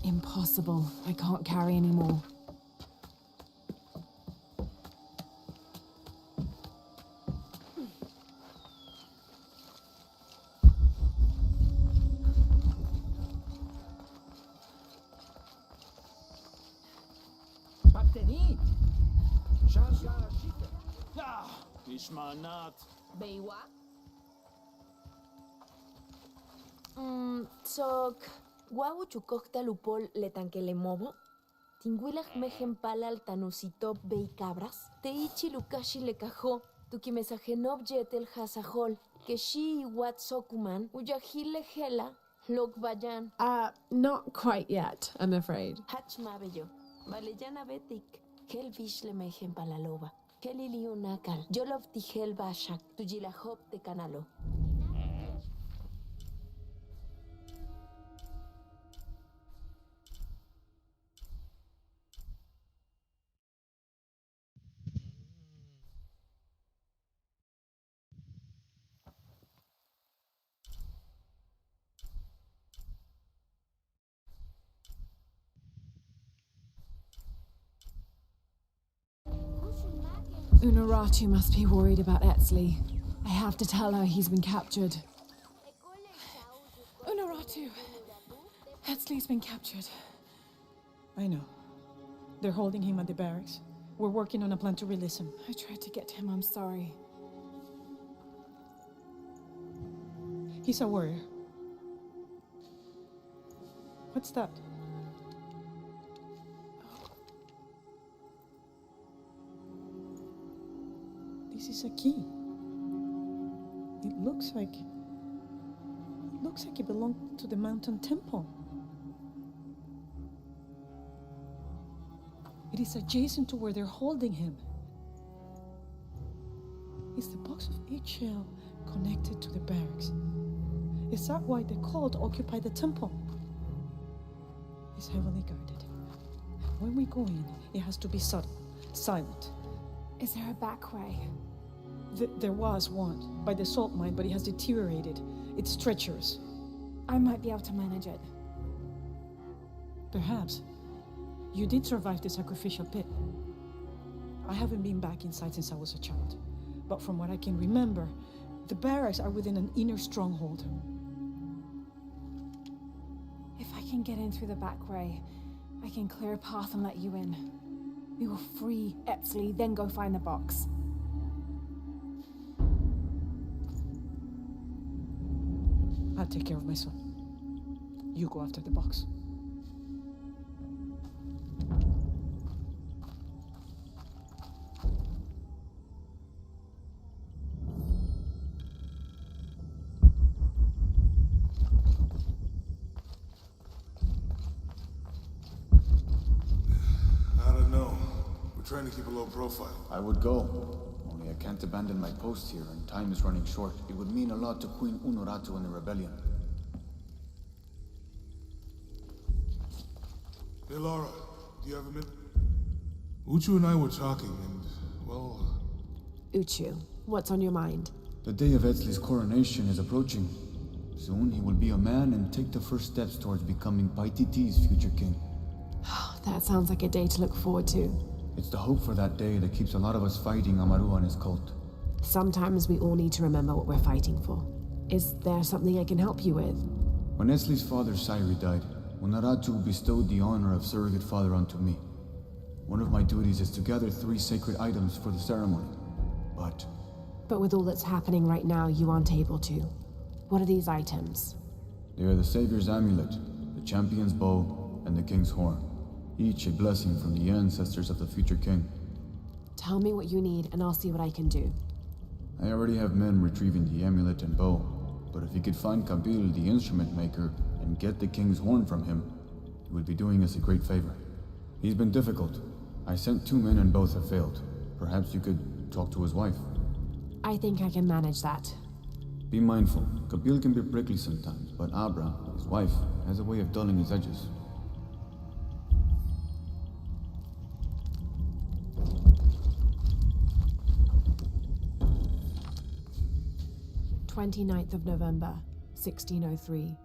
Impossible. I can't carry anymore. Ishmanat. Beiwa? Sok, guau chukokta lupol letankele mobo? Tinguilaj mejen palal tanusitop bei cabras? Teichi lukashi le cajo, tukimesajenob yetel hasajol, que shi wat sokuman, uyajile hela, lok vayan. Not quite yet, I'm afraid. Hachmabello, valeyana betik, hel vishle mejen palalova. Helilio nakal, yolov tijel bashak, tujilahop te canalo. Unuratu must be worried about Etzli. I have to tell her he's been captured. Unuratu! Etzli's been captured. I know. They're holding him at the barracks. We're working on a plan to release him. I tried to get to him, I'm sorry. He's a warrior. What's that? This is a key. It looks like it belonged to the mountain temple. It is adjacent to where they're holding him. Is the box of eggshell connected to the barracks? Is that why the cult occupied the temple? It's heavily guarded. When we go in, it has to be subtle, silent. Is there a back way? There was one, by the salt mine, but it has deteriorated. It's treacherous. I might be able to manage it. Perhaps. You did survive the sacrificial pit. I haven't been back inside since I was a child. But from what I can remember, the barracks are within an inner stronghold. If I can get in through the back way, I can clear a path and let you in. We will free Etzli, then go find the box. I'll take care of my son. You go after the box. I don't know. We're trying to keep a low profile. I would go. Only I can't abandon my post here, and time is running short. It would mean a lot to Queen Unuratu and the rebellion. Hey, Lara, do you have a minute? Uchu and I were talking, and, well... Uchu, what's on your mind? The day of Etzli's coronation is approaching. Soon he will be a man and take the first steps towards becoming Paititi's future king. That sounds like a day to look forward to. It's the hope for that day that keeps a lot of us fighting Amaru and his cult. Sometimes we all need to remember what we're fighting for. Is there something I can help you with? When Etzli's father Sairi died, Unaratu bestowed the honor of surrogate father onto me. One of my duties is to gather 3 sacred items for the ceremony. But with all that's happening right now, you aren't able to. What are these items? They are the Savior's amulet, the champion's bow, and the king's horn. Each a blessing from the ancestors of the future king. Tell me what you need, and I'll see what I can do. I already have men retrieving the amulet and bow, but if you could find Kabil, the instrument maker, and get the king's horn from him, you would be doing us a great favor. He's been difficult. I sent 2 men and both have failed. Perhaps you could talk to his wife. I think I can manage that. Be mindful. Kabil can be prickly sometimes, but Abra, his wife, has a way of dulling his edges. "29th of November, 1603.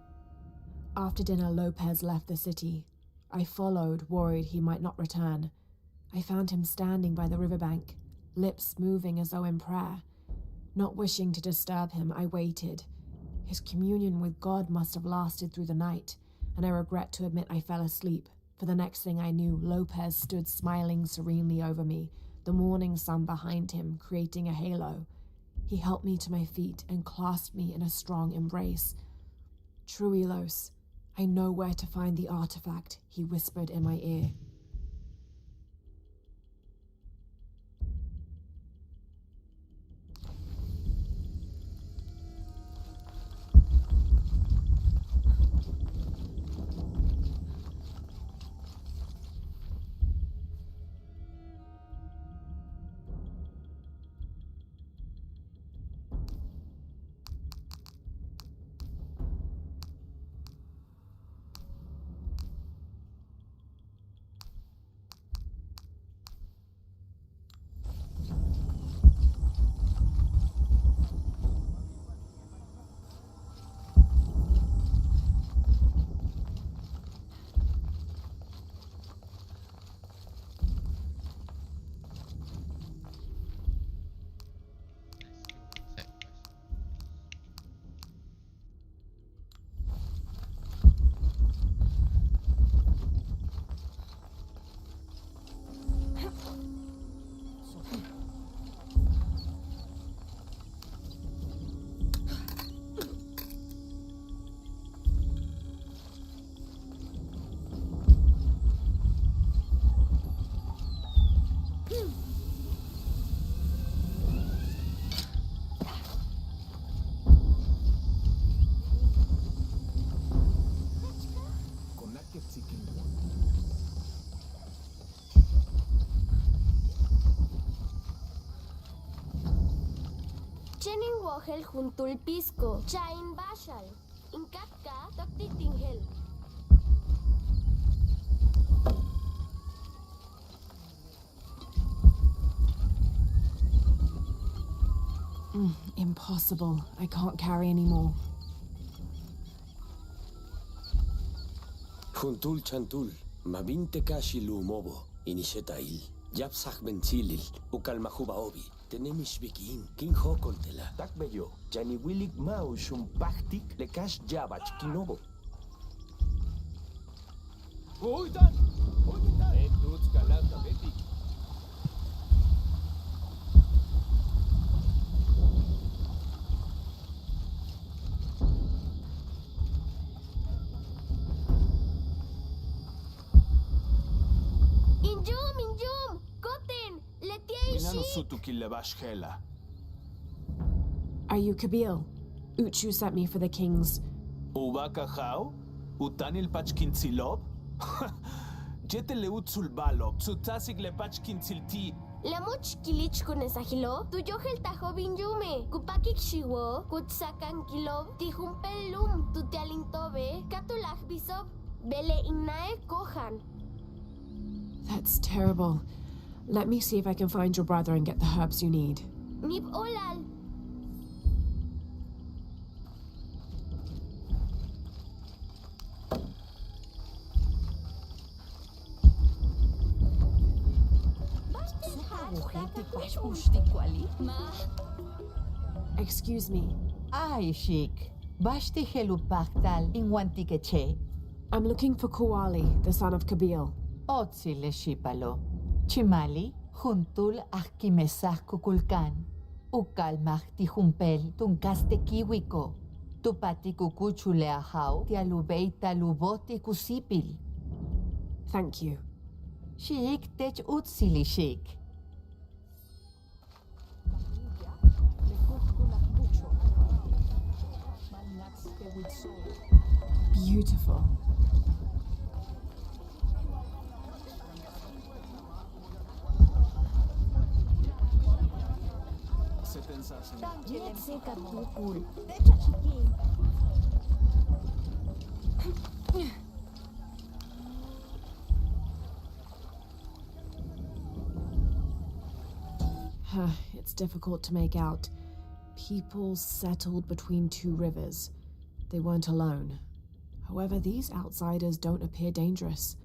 After dinner, Lopez left the city. I followed, worried he might not return. I found him standing by the riverbank, lips moving as though in prayer. Not wishing to disturb him, I waited. His communion with God must have lasted through the night, and I regret to admit I fell asleep, for the next thing I knew, Lopez stood smiling serenely over me, the morning sun behind him, creating a halo. He helped me to my feet and clasped me in a strong embrace. "Truilos, I know where to find the artifact," he whispered in my ear. Chenin Wohel juntul pisco, chain bashal, inkatka toktitingel. Impossible. I can't carry anymore. Juntul chantul, mabinte kashi lumobo, inishetail, yapsach benchilil, ukalmahubaobi, tenemish bikin, king hokoltela, takbeyo, jani willik mau shumpachtik, lekash jabach kinobo. Oitan! Oitan! Entuts kalanta betik. Injum, Goten, Sutukilebashkela. Are you Kabil? Uchu sent me for the king's. Ubakahau? Utanil pachkintsilob? Jetele utsulbalop, tsutasik le pachkintsilti. Lamuch kilich kunesahilo, tuyohel tajo binjume, kupakik shiwo, kutsakan kilob, tijumpelum, tutialintobe, katulach bisob, bele innae kohan. That's terrible. Let me see if I can find your brother and get the herbs you need. Nip olal. Excuse me. Ay, Sheik. Bashti helupaktal in Wantikeche. I'm looking for Kuali, the son of Kabil. Otsi le shipalo. Chimali, juntul akimesah kukulkan. Ukalmah ti jumpel tunkaste kiwiko. Tupati kukuchule ahau ti alubei taluboti kusipil. Thank you. Sheik tech utsili Sheik. Beautiful. It's difficult to make out. People settled between two rivers. They weren't alone. However, these outsiders don't appear dangerous.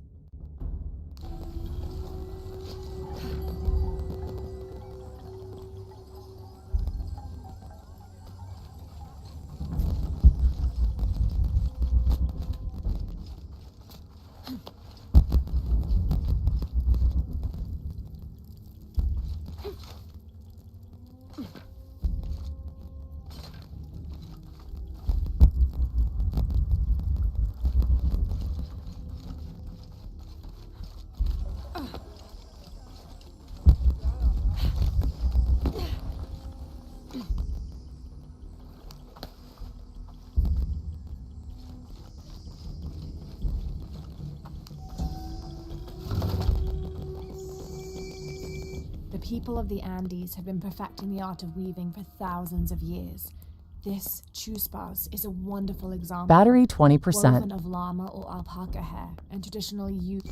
The people of the Andes have been perfecting the art of weaving for thousands of years. This chuspas is a wonderful example. Battery 20%. Woven of llama or alpaca hair and traditionally used.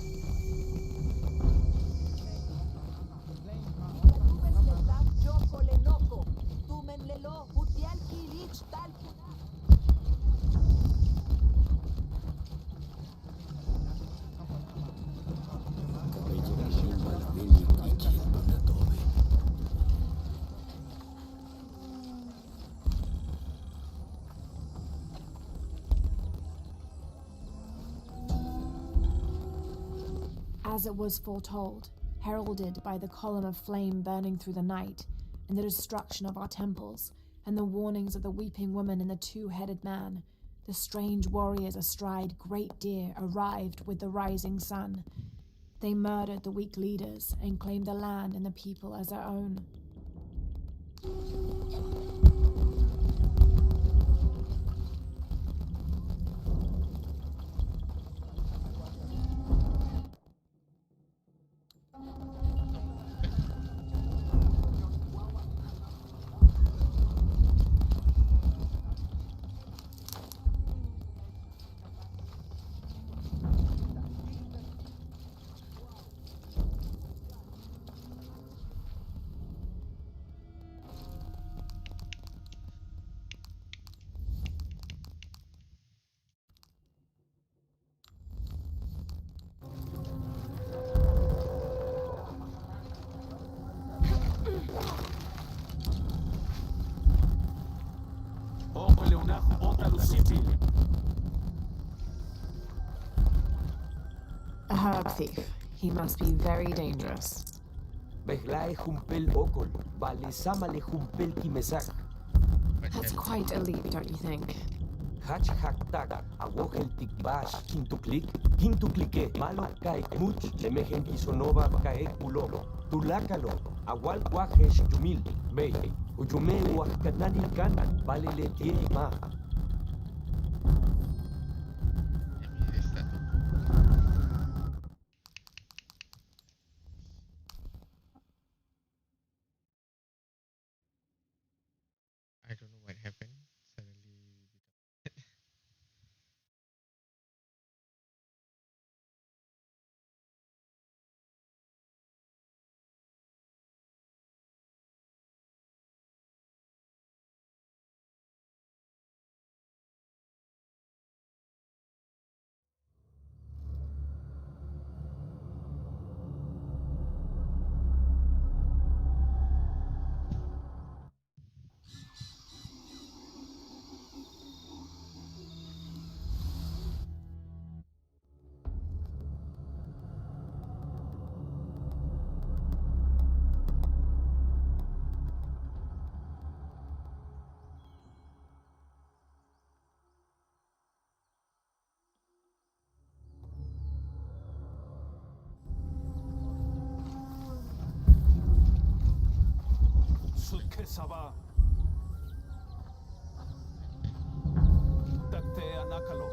As it was foretold, heralded by the column of flame burning through the night, and the destruction of our temples, and the warnings of the weeping woman and the two-headed man, the strange warriors astride great deer arrived with the rising sun. They murdered the weak leaders and claimed the land and the people as their own. A herb thief. He must be very dangerous. Behlae jumpel okol, balisama jumpel kimesak. That's quite elite, don't you think? Hach haktak, awogel tikbash, kintuklike, malo kaek much, lemejen isonova kaek pulo, tulakalo, awal wajesh yumil, bey, uyume wakanani kanan, valele ma. I don't know what happened. Suddenly Sut Kesaba. Takte Anakalo.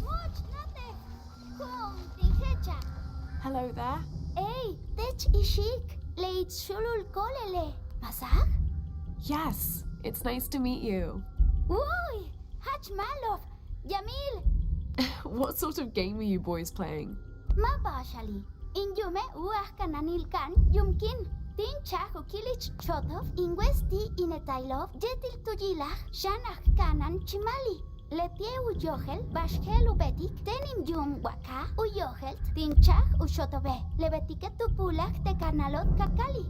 Much nate. Kom, tingecha. Hello there. Ey, tech ishik. Leit shulul kolele. Masag? Yes, it's nice to meet you. Uy, Hach Malov. Yamil. What sort of game are you boys playing? Mabashali. Injume uah kananil kan yumkin. Tin chahu kilich chotov ingwesti inetailov jetil tuyilach shanach kanan chimali. Letie uyohel bashkel ubetik tenim yum waka uyohel tin chach ushotobe. Lebetike tupulach te karnalot kakali.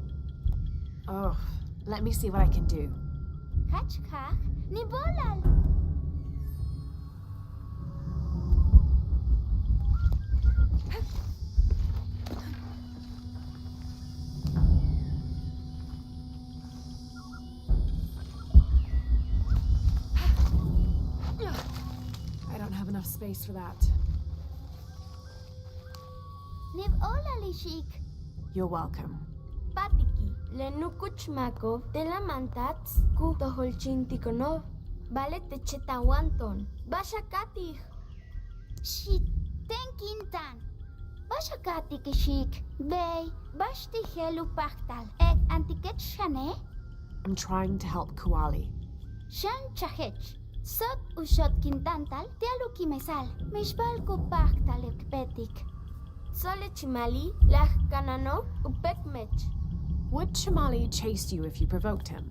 Oh, let me see what I can do. Hach kach ni bolal. I don't have enough space for that. Niv olali shik. You're welcome. Patiki, lenukuchmako, te la mantats, ku toholchintikonov, vale te chetawanton, bashakatih. Shit, tenkintan. Bashakatik shik, bay, bashti helu pachtal, ek antiket shane, I'm trying to help Kuali. shan chahech. Sot ushot kintantal, tealuki mesal, mishbal ku pachtal ekpetik. Sole chimali, lach kanano, upekmech. Would Chamali chase you if you provoked him?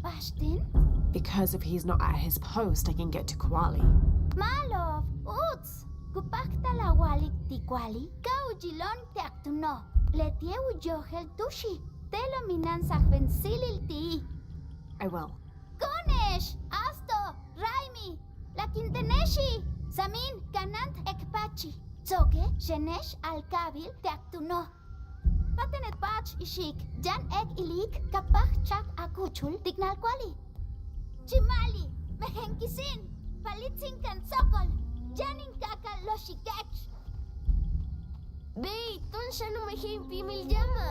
Bashtin? Because if he's not at his post, I can get to Kuali. Malov, uts, kupaktal awalik tikwali, kaujilon teaktuno, letie uyohel tushi, telo minan sakvensilil ti. I will. Gonesh, Asto, Raimi, la Quinteneshi, Samin, Kanant, Ekpachi, Zoke, Shenesh, Alkabil, Teaktuno. Patenet Pach, Ishik, Jan Ek Ilik, Kapach Chak Akuchul, Tignal Kwali. Chimali, Mehenkisin, Palitzin Kansokol, Janin Kaka Loshikech. Bey, ton shanu mehin pimil llama.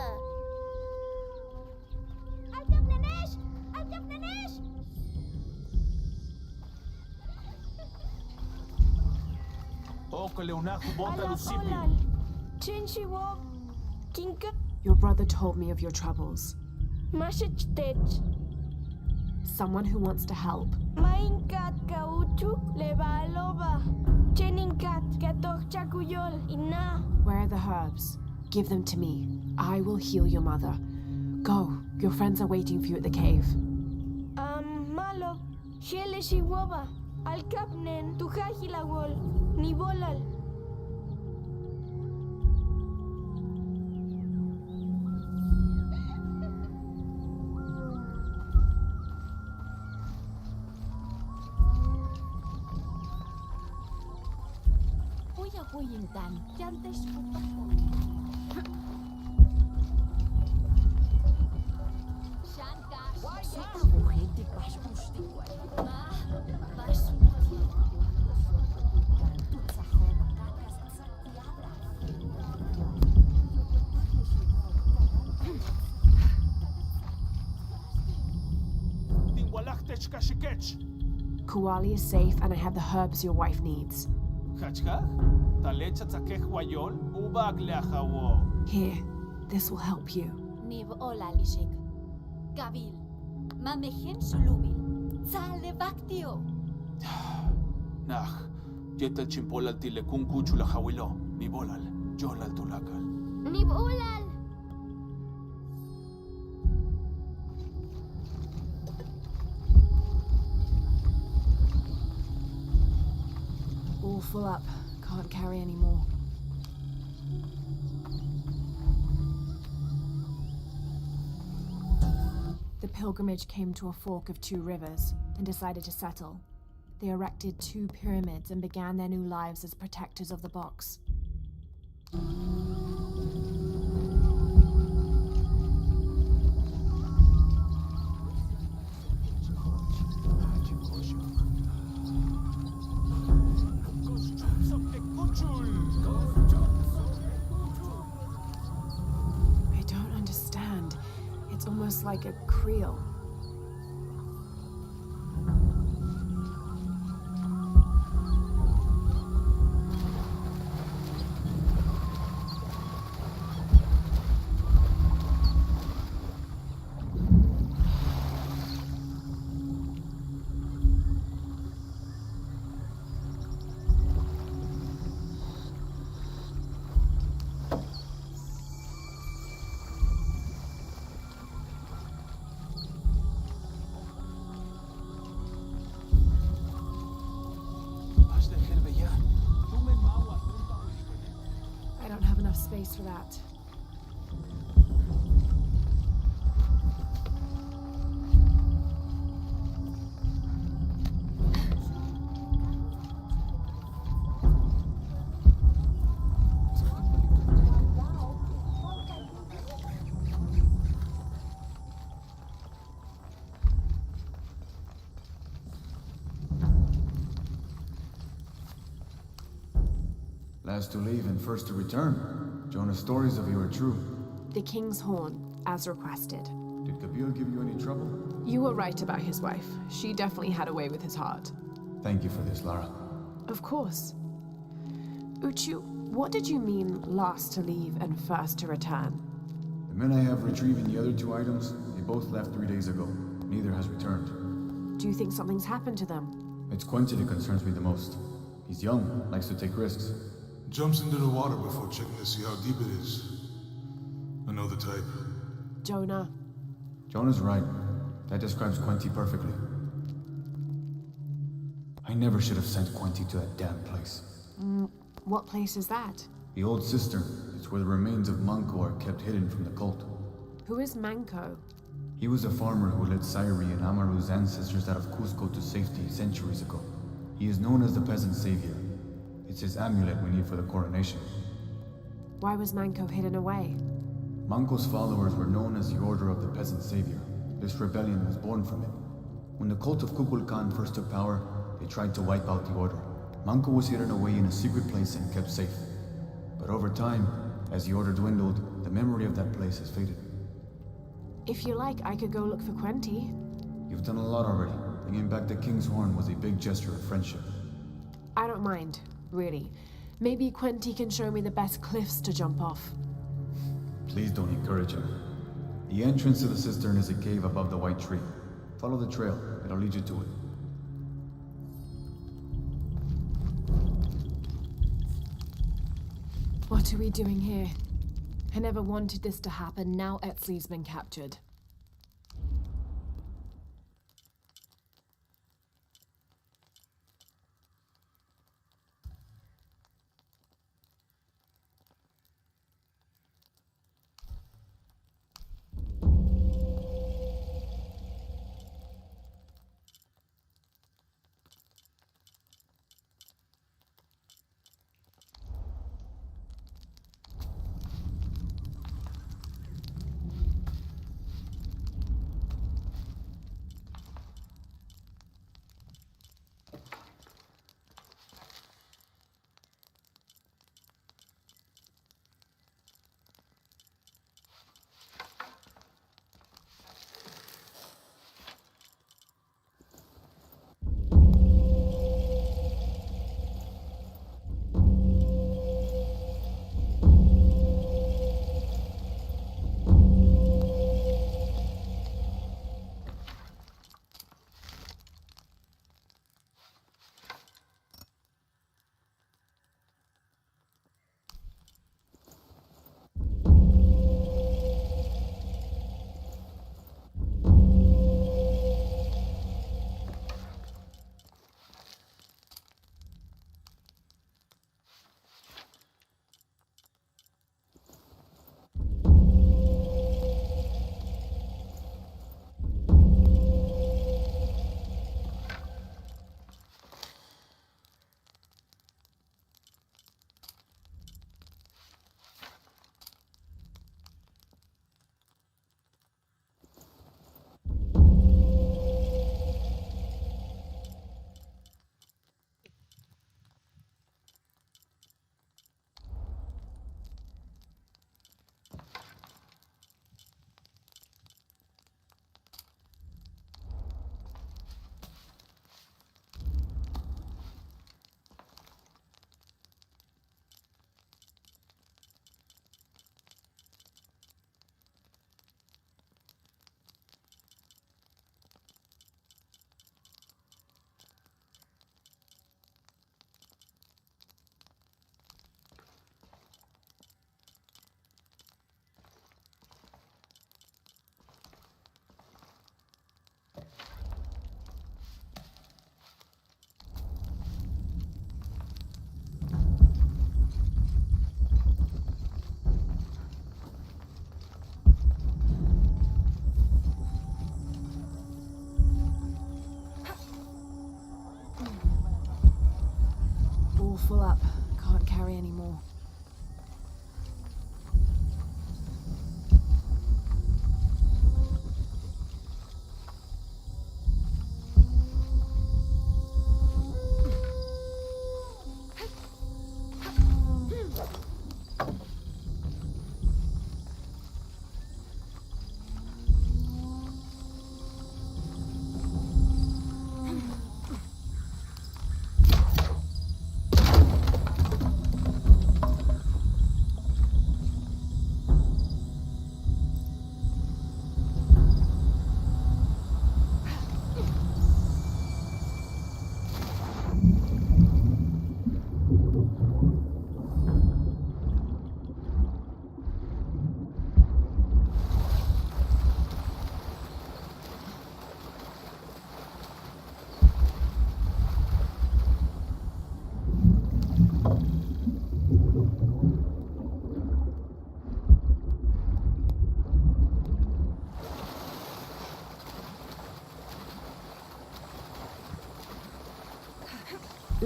Alkapnenesh! Alkapnenesh! Okole unahu bota lusipi. Chinshiwok, Kinka, Your brother told me of your troubles. Mashichtech, Someone who wants to help. Mainkat Kauchu, Levalova, Cheninkat, Katok Chakuyol, Ina. Where are the herbs? Give them to me. I will heal your mother. Go. Your friends are waiting for you at the cave. Malo, Shele Shiwoba, Alkapnen, Tuhahilawol, Nibolal. Uya Huyintan, Yantes Tinwalachtech kashikech. Kuali is safe and I have the herbs your wife needs. Kachkach? Talecha tzakech wayol, ubag leachawo. Here, this will help you. Niv Ola Lishik. Gabil. Mamehen Sulubil. Sale Baktio. Nah, jetel chimpolal tilekun kuchula hawilo, ni bolal, yolal tulakal. Nibolal. All full up. Can't carry any more. The pilgrimage came to a fork of 2 rivers and decided to settle. They erected 2 pyramids and began their new lives as protectors of the box. I don't understand. It's almost like a creel. I don't have enough space for that. Last to leave and first to return. Jonah's stories of you are true. The King's Horn, as requested. Did Kabil give you any trouble? You were right about his wife. She definitely had a way with his heart. Thank you for this, Lara. Of course. Uchu, what did you mean last to leave and first to return? The men I have retrieving the other two items, they both left 3 days ago. Neither has returned. Do you think something's happened to them? It's Quincy that concerns me the most. He's young, likes to take risks. Jumps into the water before checking to see how deep it is. I know the type. Jonah. Jonah's right. That describes Quincy perfectly. I never should have sent Quincy to that damn place. What place is that? The old cistern. It's where the remains of Manco are kept hidden from the cult. Who is Manco? He was a farmer who led Sairi and Amaru's ancestors out of Cusco to safety centuries ago. He is known as the peasant savior. It's his amulet we need for the coronation. Why was Manco hidden away? Manco's followers were known as the Order of the Peasant Savior. This rebellion was born from it. When the cult of Kukulkan first took power, they tried to wipe out the order. Manco was hidden away in a secret place and kept safe. But over time, as the order dwindled, the memory of that place has faded. If you like, I could go look for Quenti. You've done a lot already. Bringing back the King's Horn was a big gesture of friendship. I don't mind, really. Maybe Quenti can show me the best cliffs to jump off. Please don't encourage him. The entrance to the cistern is a cave above the white tree. Follow the trail. It'll lead you to it. What are we doing here? I never wanted this to happen. Now Etzli's been captured.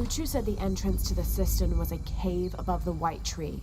Uchu said the entrance to the cistern was a cave above the white tree.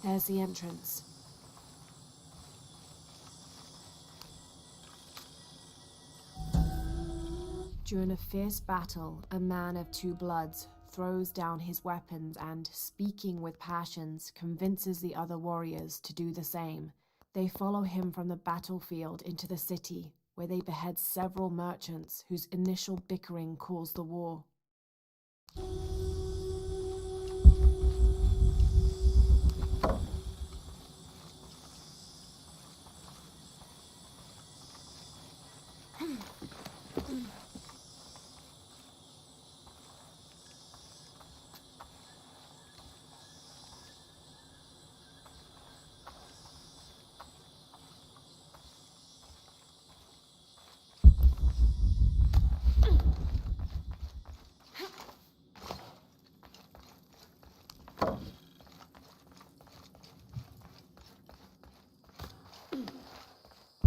There's the entrance. During a fierce battle, a man of two bloods throws down his weapons and, speaking with passions, convinces the other warriors to do the same. They follow him from the battlefield into the city, where they behead several merchants whose initial bickering caused the war.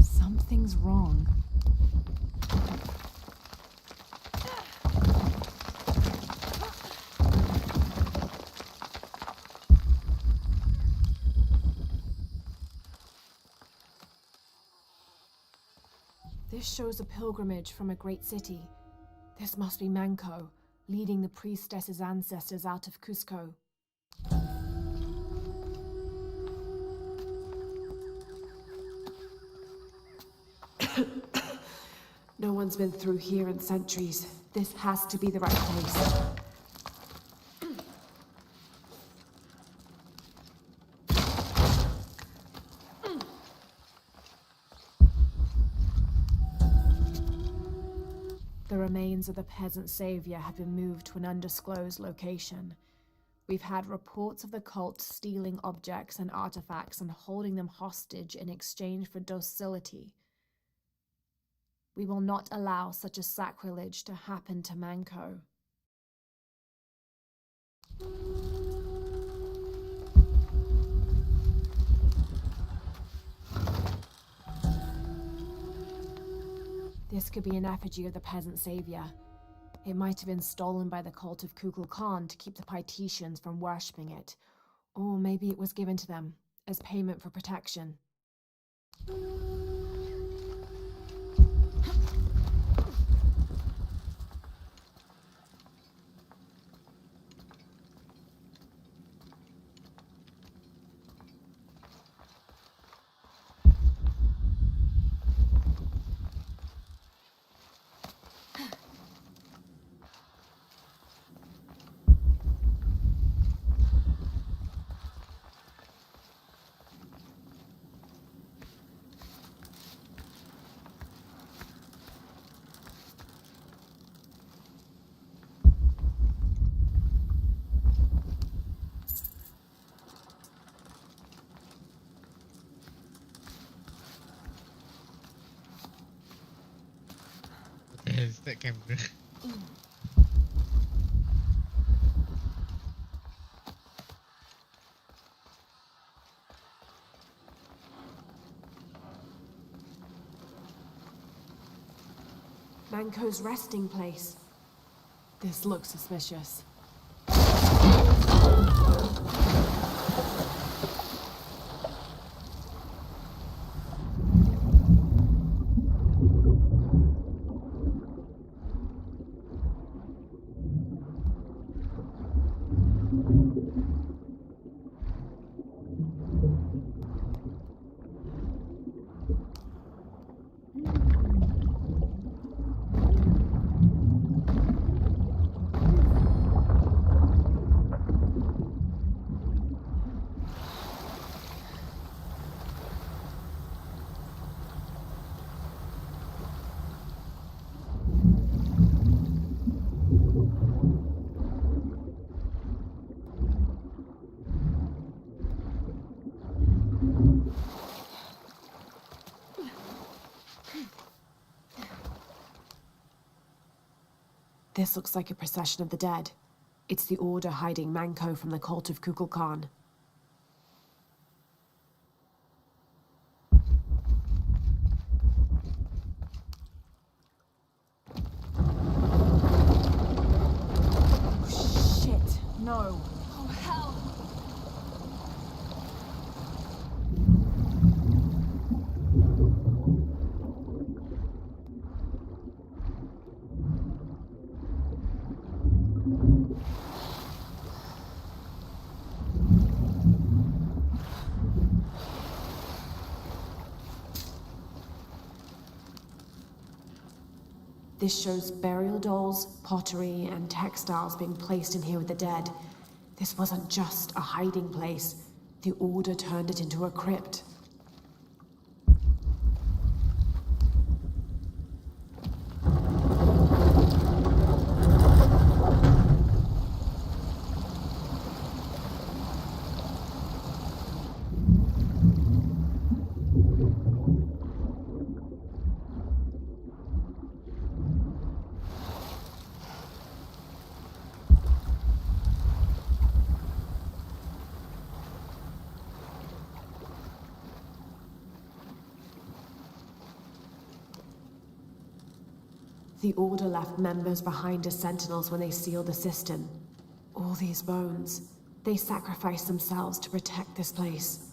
Something's wrong. This shows a pilgrimage from a great city. This must be Manco, leading the priestess's ancestors out of Cusco. No one's been through here in centuries. This has to be the right place. The remains of the peasant savior have been moved to an undisclosed location. We've had reports of the cult stealing objects and artifacts and holding them hostage in exchange for docility. We will not allow such a sacrilege to happen to Manco. This could be an effigy of the peasant savior. It might have been stolen by the cult of Kukulkan to keep the Paititians from worshipping it. Or maybe it was given to them as payment for protection. Is that camera? Manco's resting place. This looks suspicious. This looks like a procession of the dead. It's the Order hiding Manko from the cult of Kukulkan. Oh, shit. No. Oh, hell. This shows burial dolls, pottery, and textiles being placed in here with the dead. This wasn't just a hiding place. The Order turned it into a crypt. The Order left members behind as sentinels when they sealed the cistern. All these bones, they sacrificed themselves to protect this place.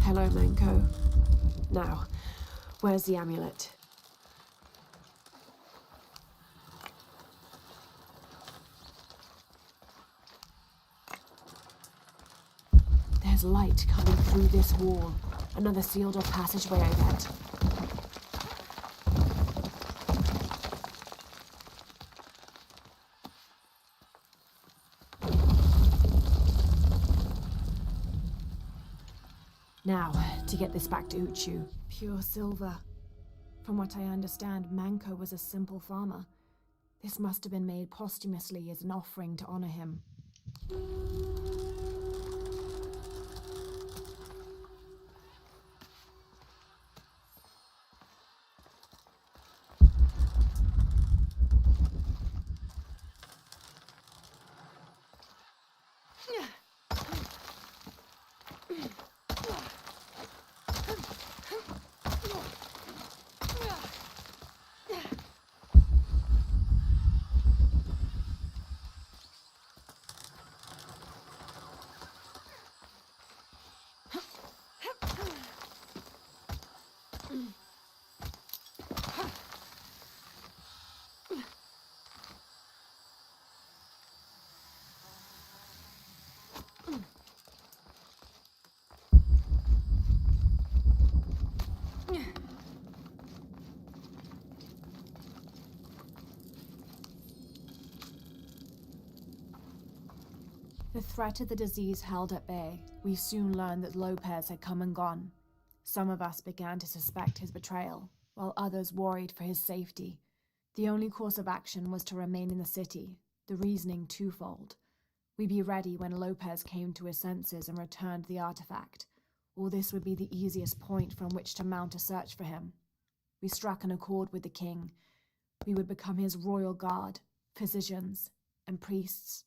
Hello, Manko. Now, where's the amulet? There's light coming through this wall. Another sealed-off passageway, I bet. Now, to get this back to Uchu. Pure silver. From what I understand, Manko was a simple farmer. This must have been made posthumously as an offering to honor him. The threat of the disease held at bay, we soon learned that Lopez had come and gone. Some of us began to suspect his betrayal, while others worried for his safety. The only course of action was to remain in the city, the reasoning twofold. We'd be ready when Lopez came to his senses and returned the artifact, or this would be the easiest point from which to mount a search for him. We struck an accord with the king. We would become his royal guard, physicians, and priests.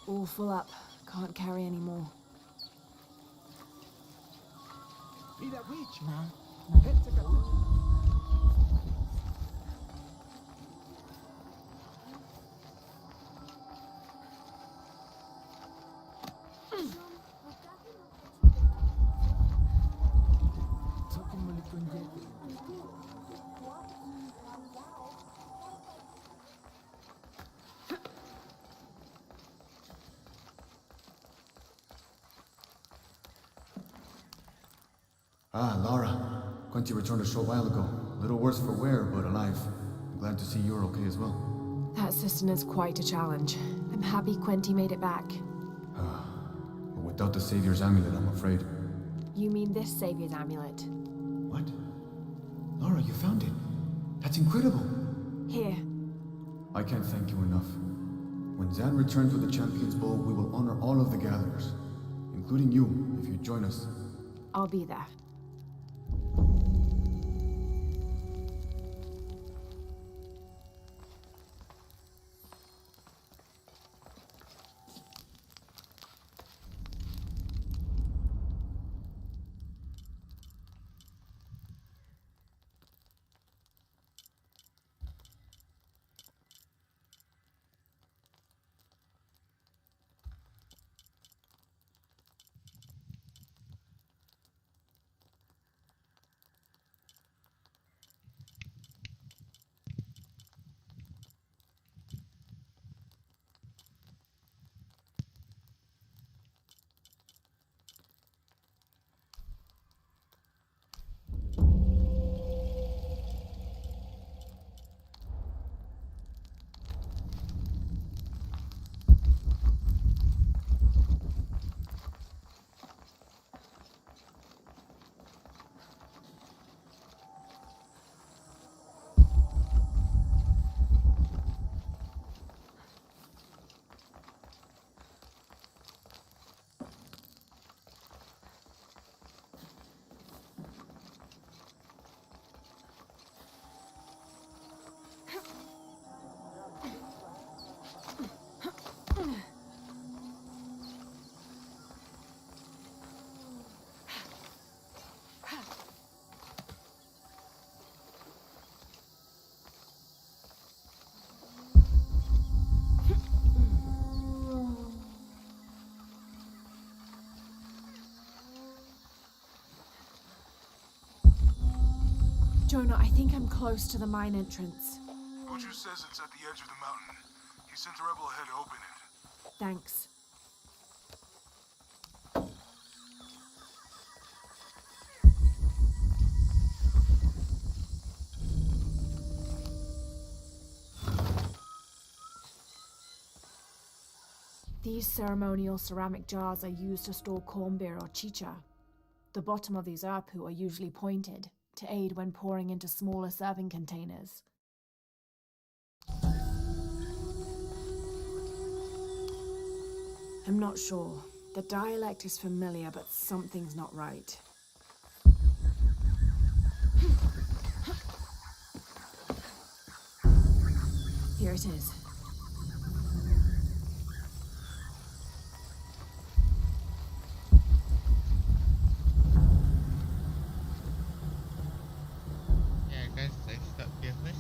All full up. Can't carry any more. Be that witch. Ma, Ah, Lara. Quinty returned a short while ago. A little worse for wear, but alive. I'm glad to see you're okay as well. That system is quite a challenge. I'm happy Quenty made it back. But without the Savior's amulet, I'm afraid. You mean this Savior's amulet? What? Lara, you found it. That's incredible. Here. I can't thank you enough. When Zan returns with the Champion's Bow, we will honor all of the gatherers, including you, if you join us. I'll be there. Jonah, I think I'm close to the mine entrance. Uju says it's at the edge of the mountain. He sent a rebel ahead to open it. Thanks. These ceremonial ceramic jars are used to store corn beer or chicha. The bottom of these urpu are usually pointed, to aid when pouring into smaller serving containers. I'm not sure. The dialect is familiar, but something's not right. Here it is. Yeah, guys, I stop here first.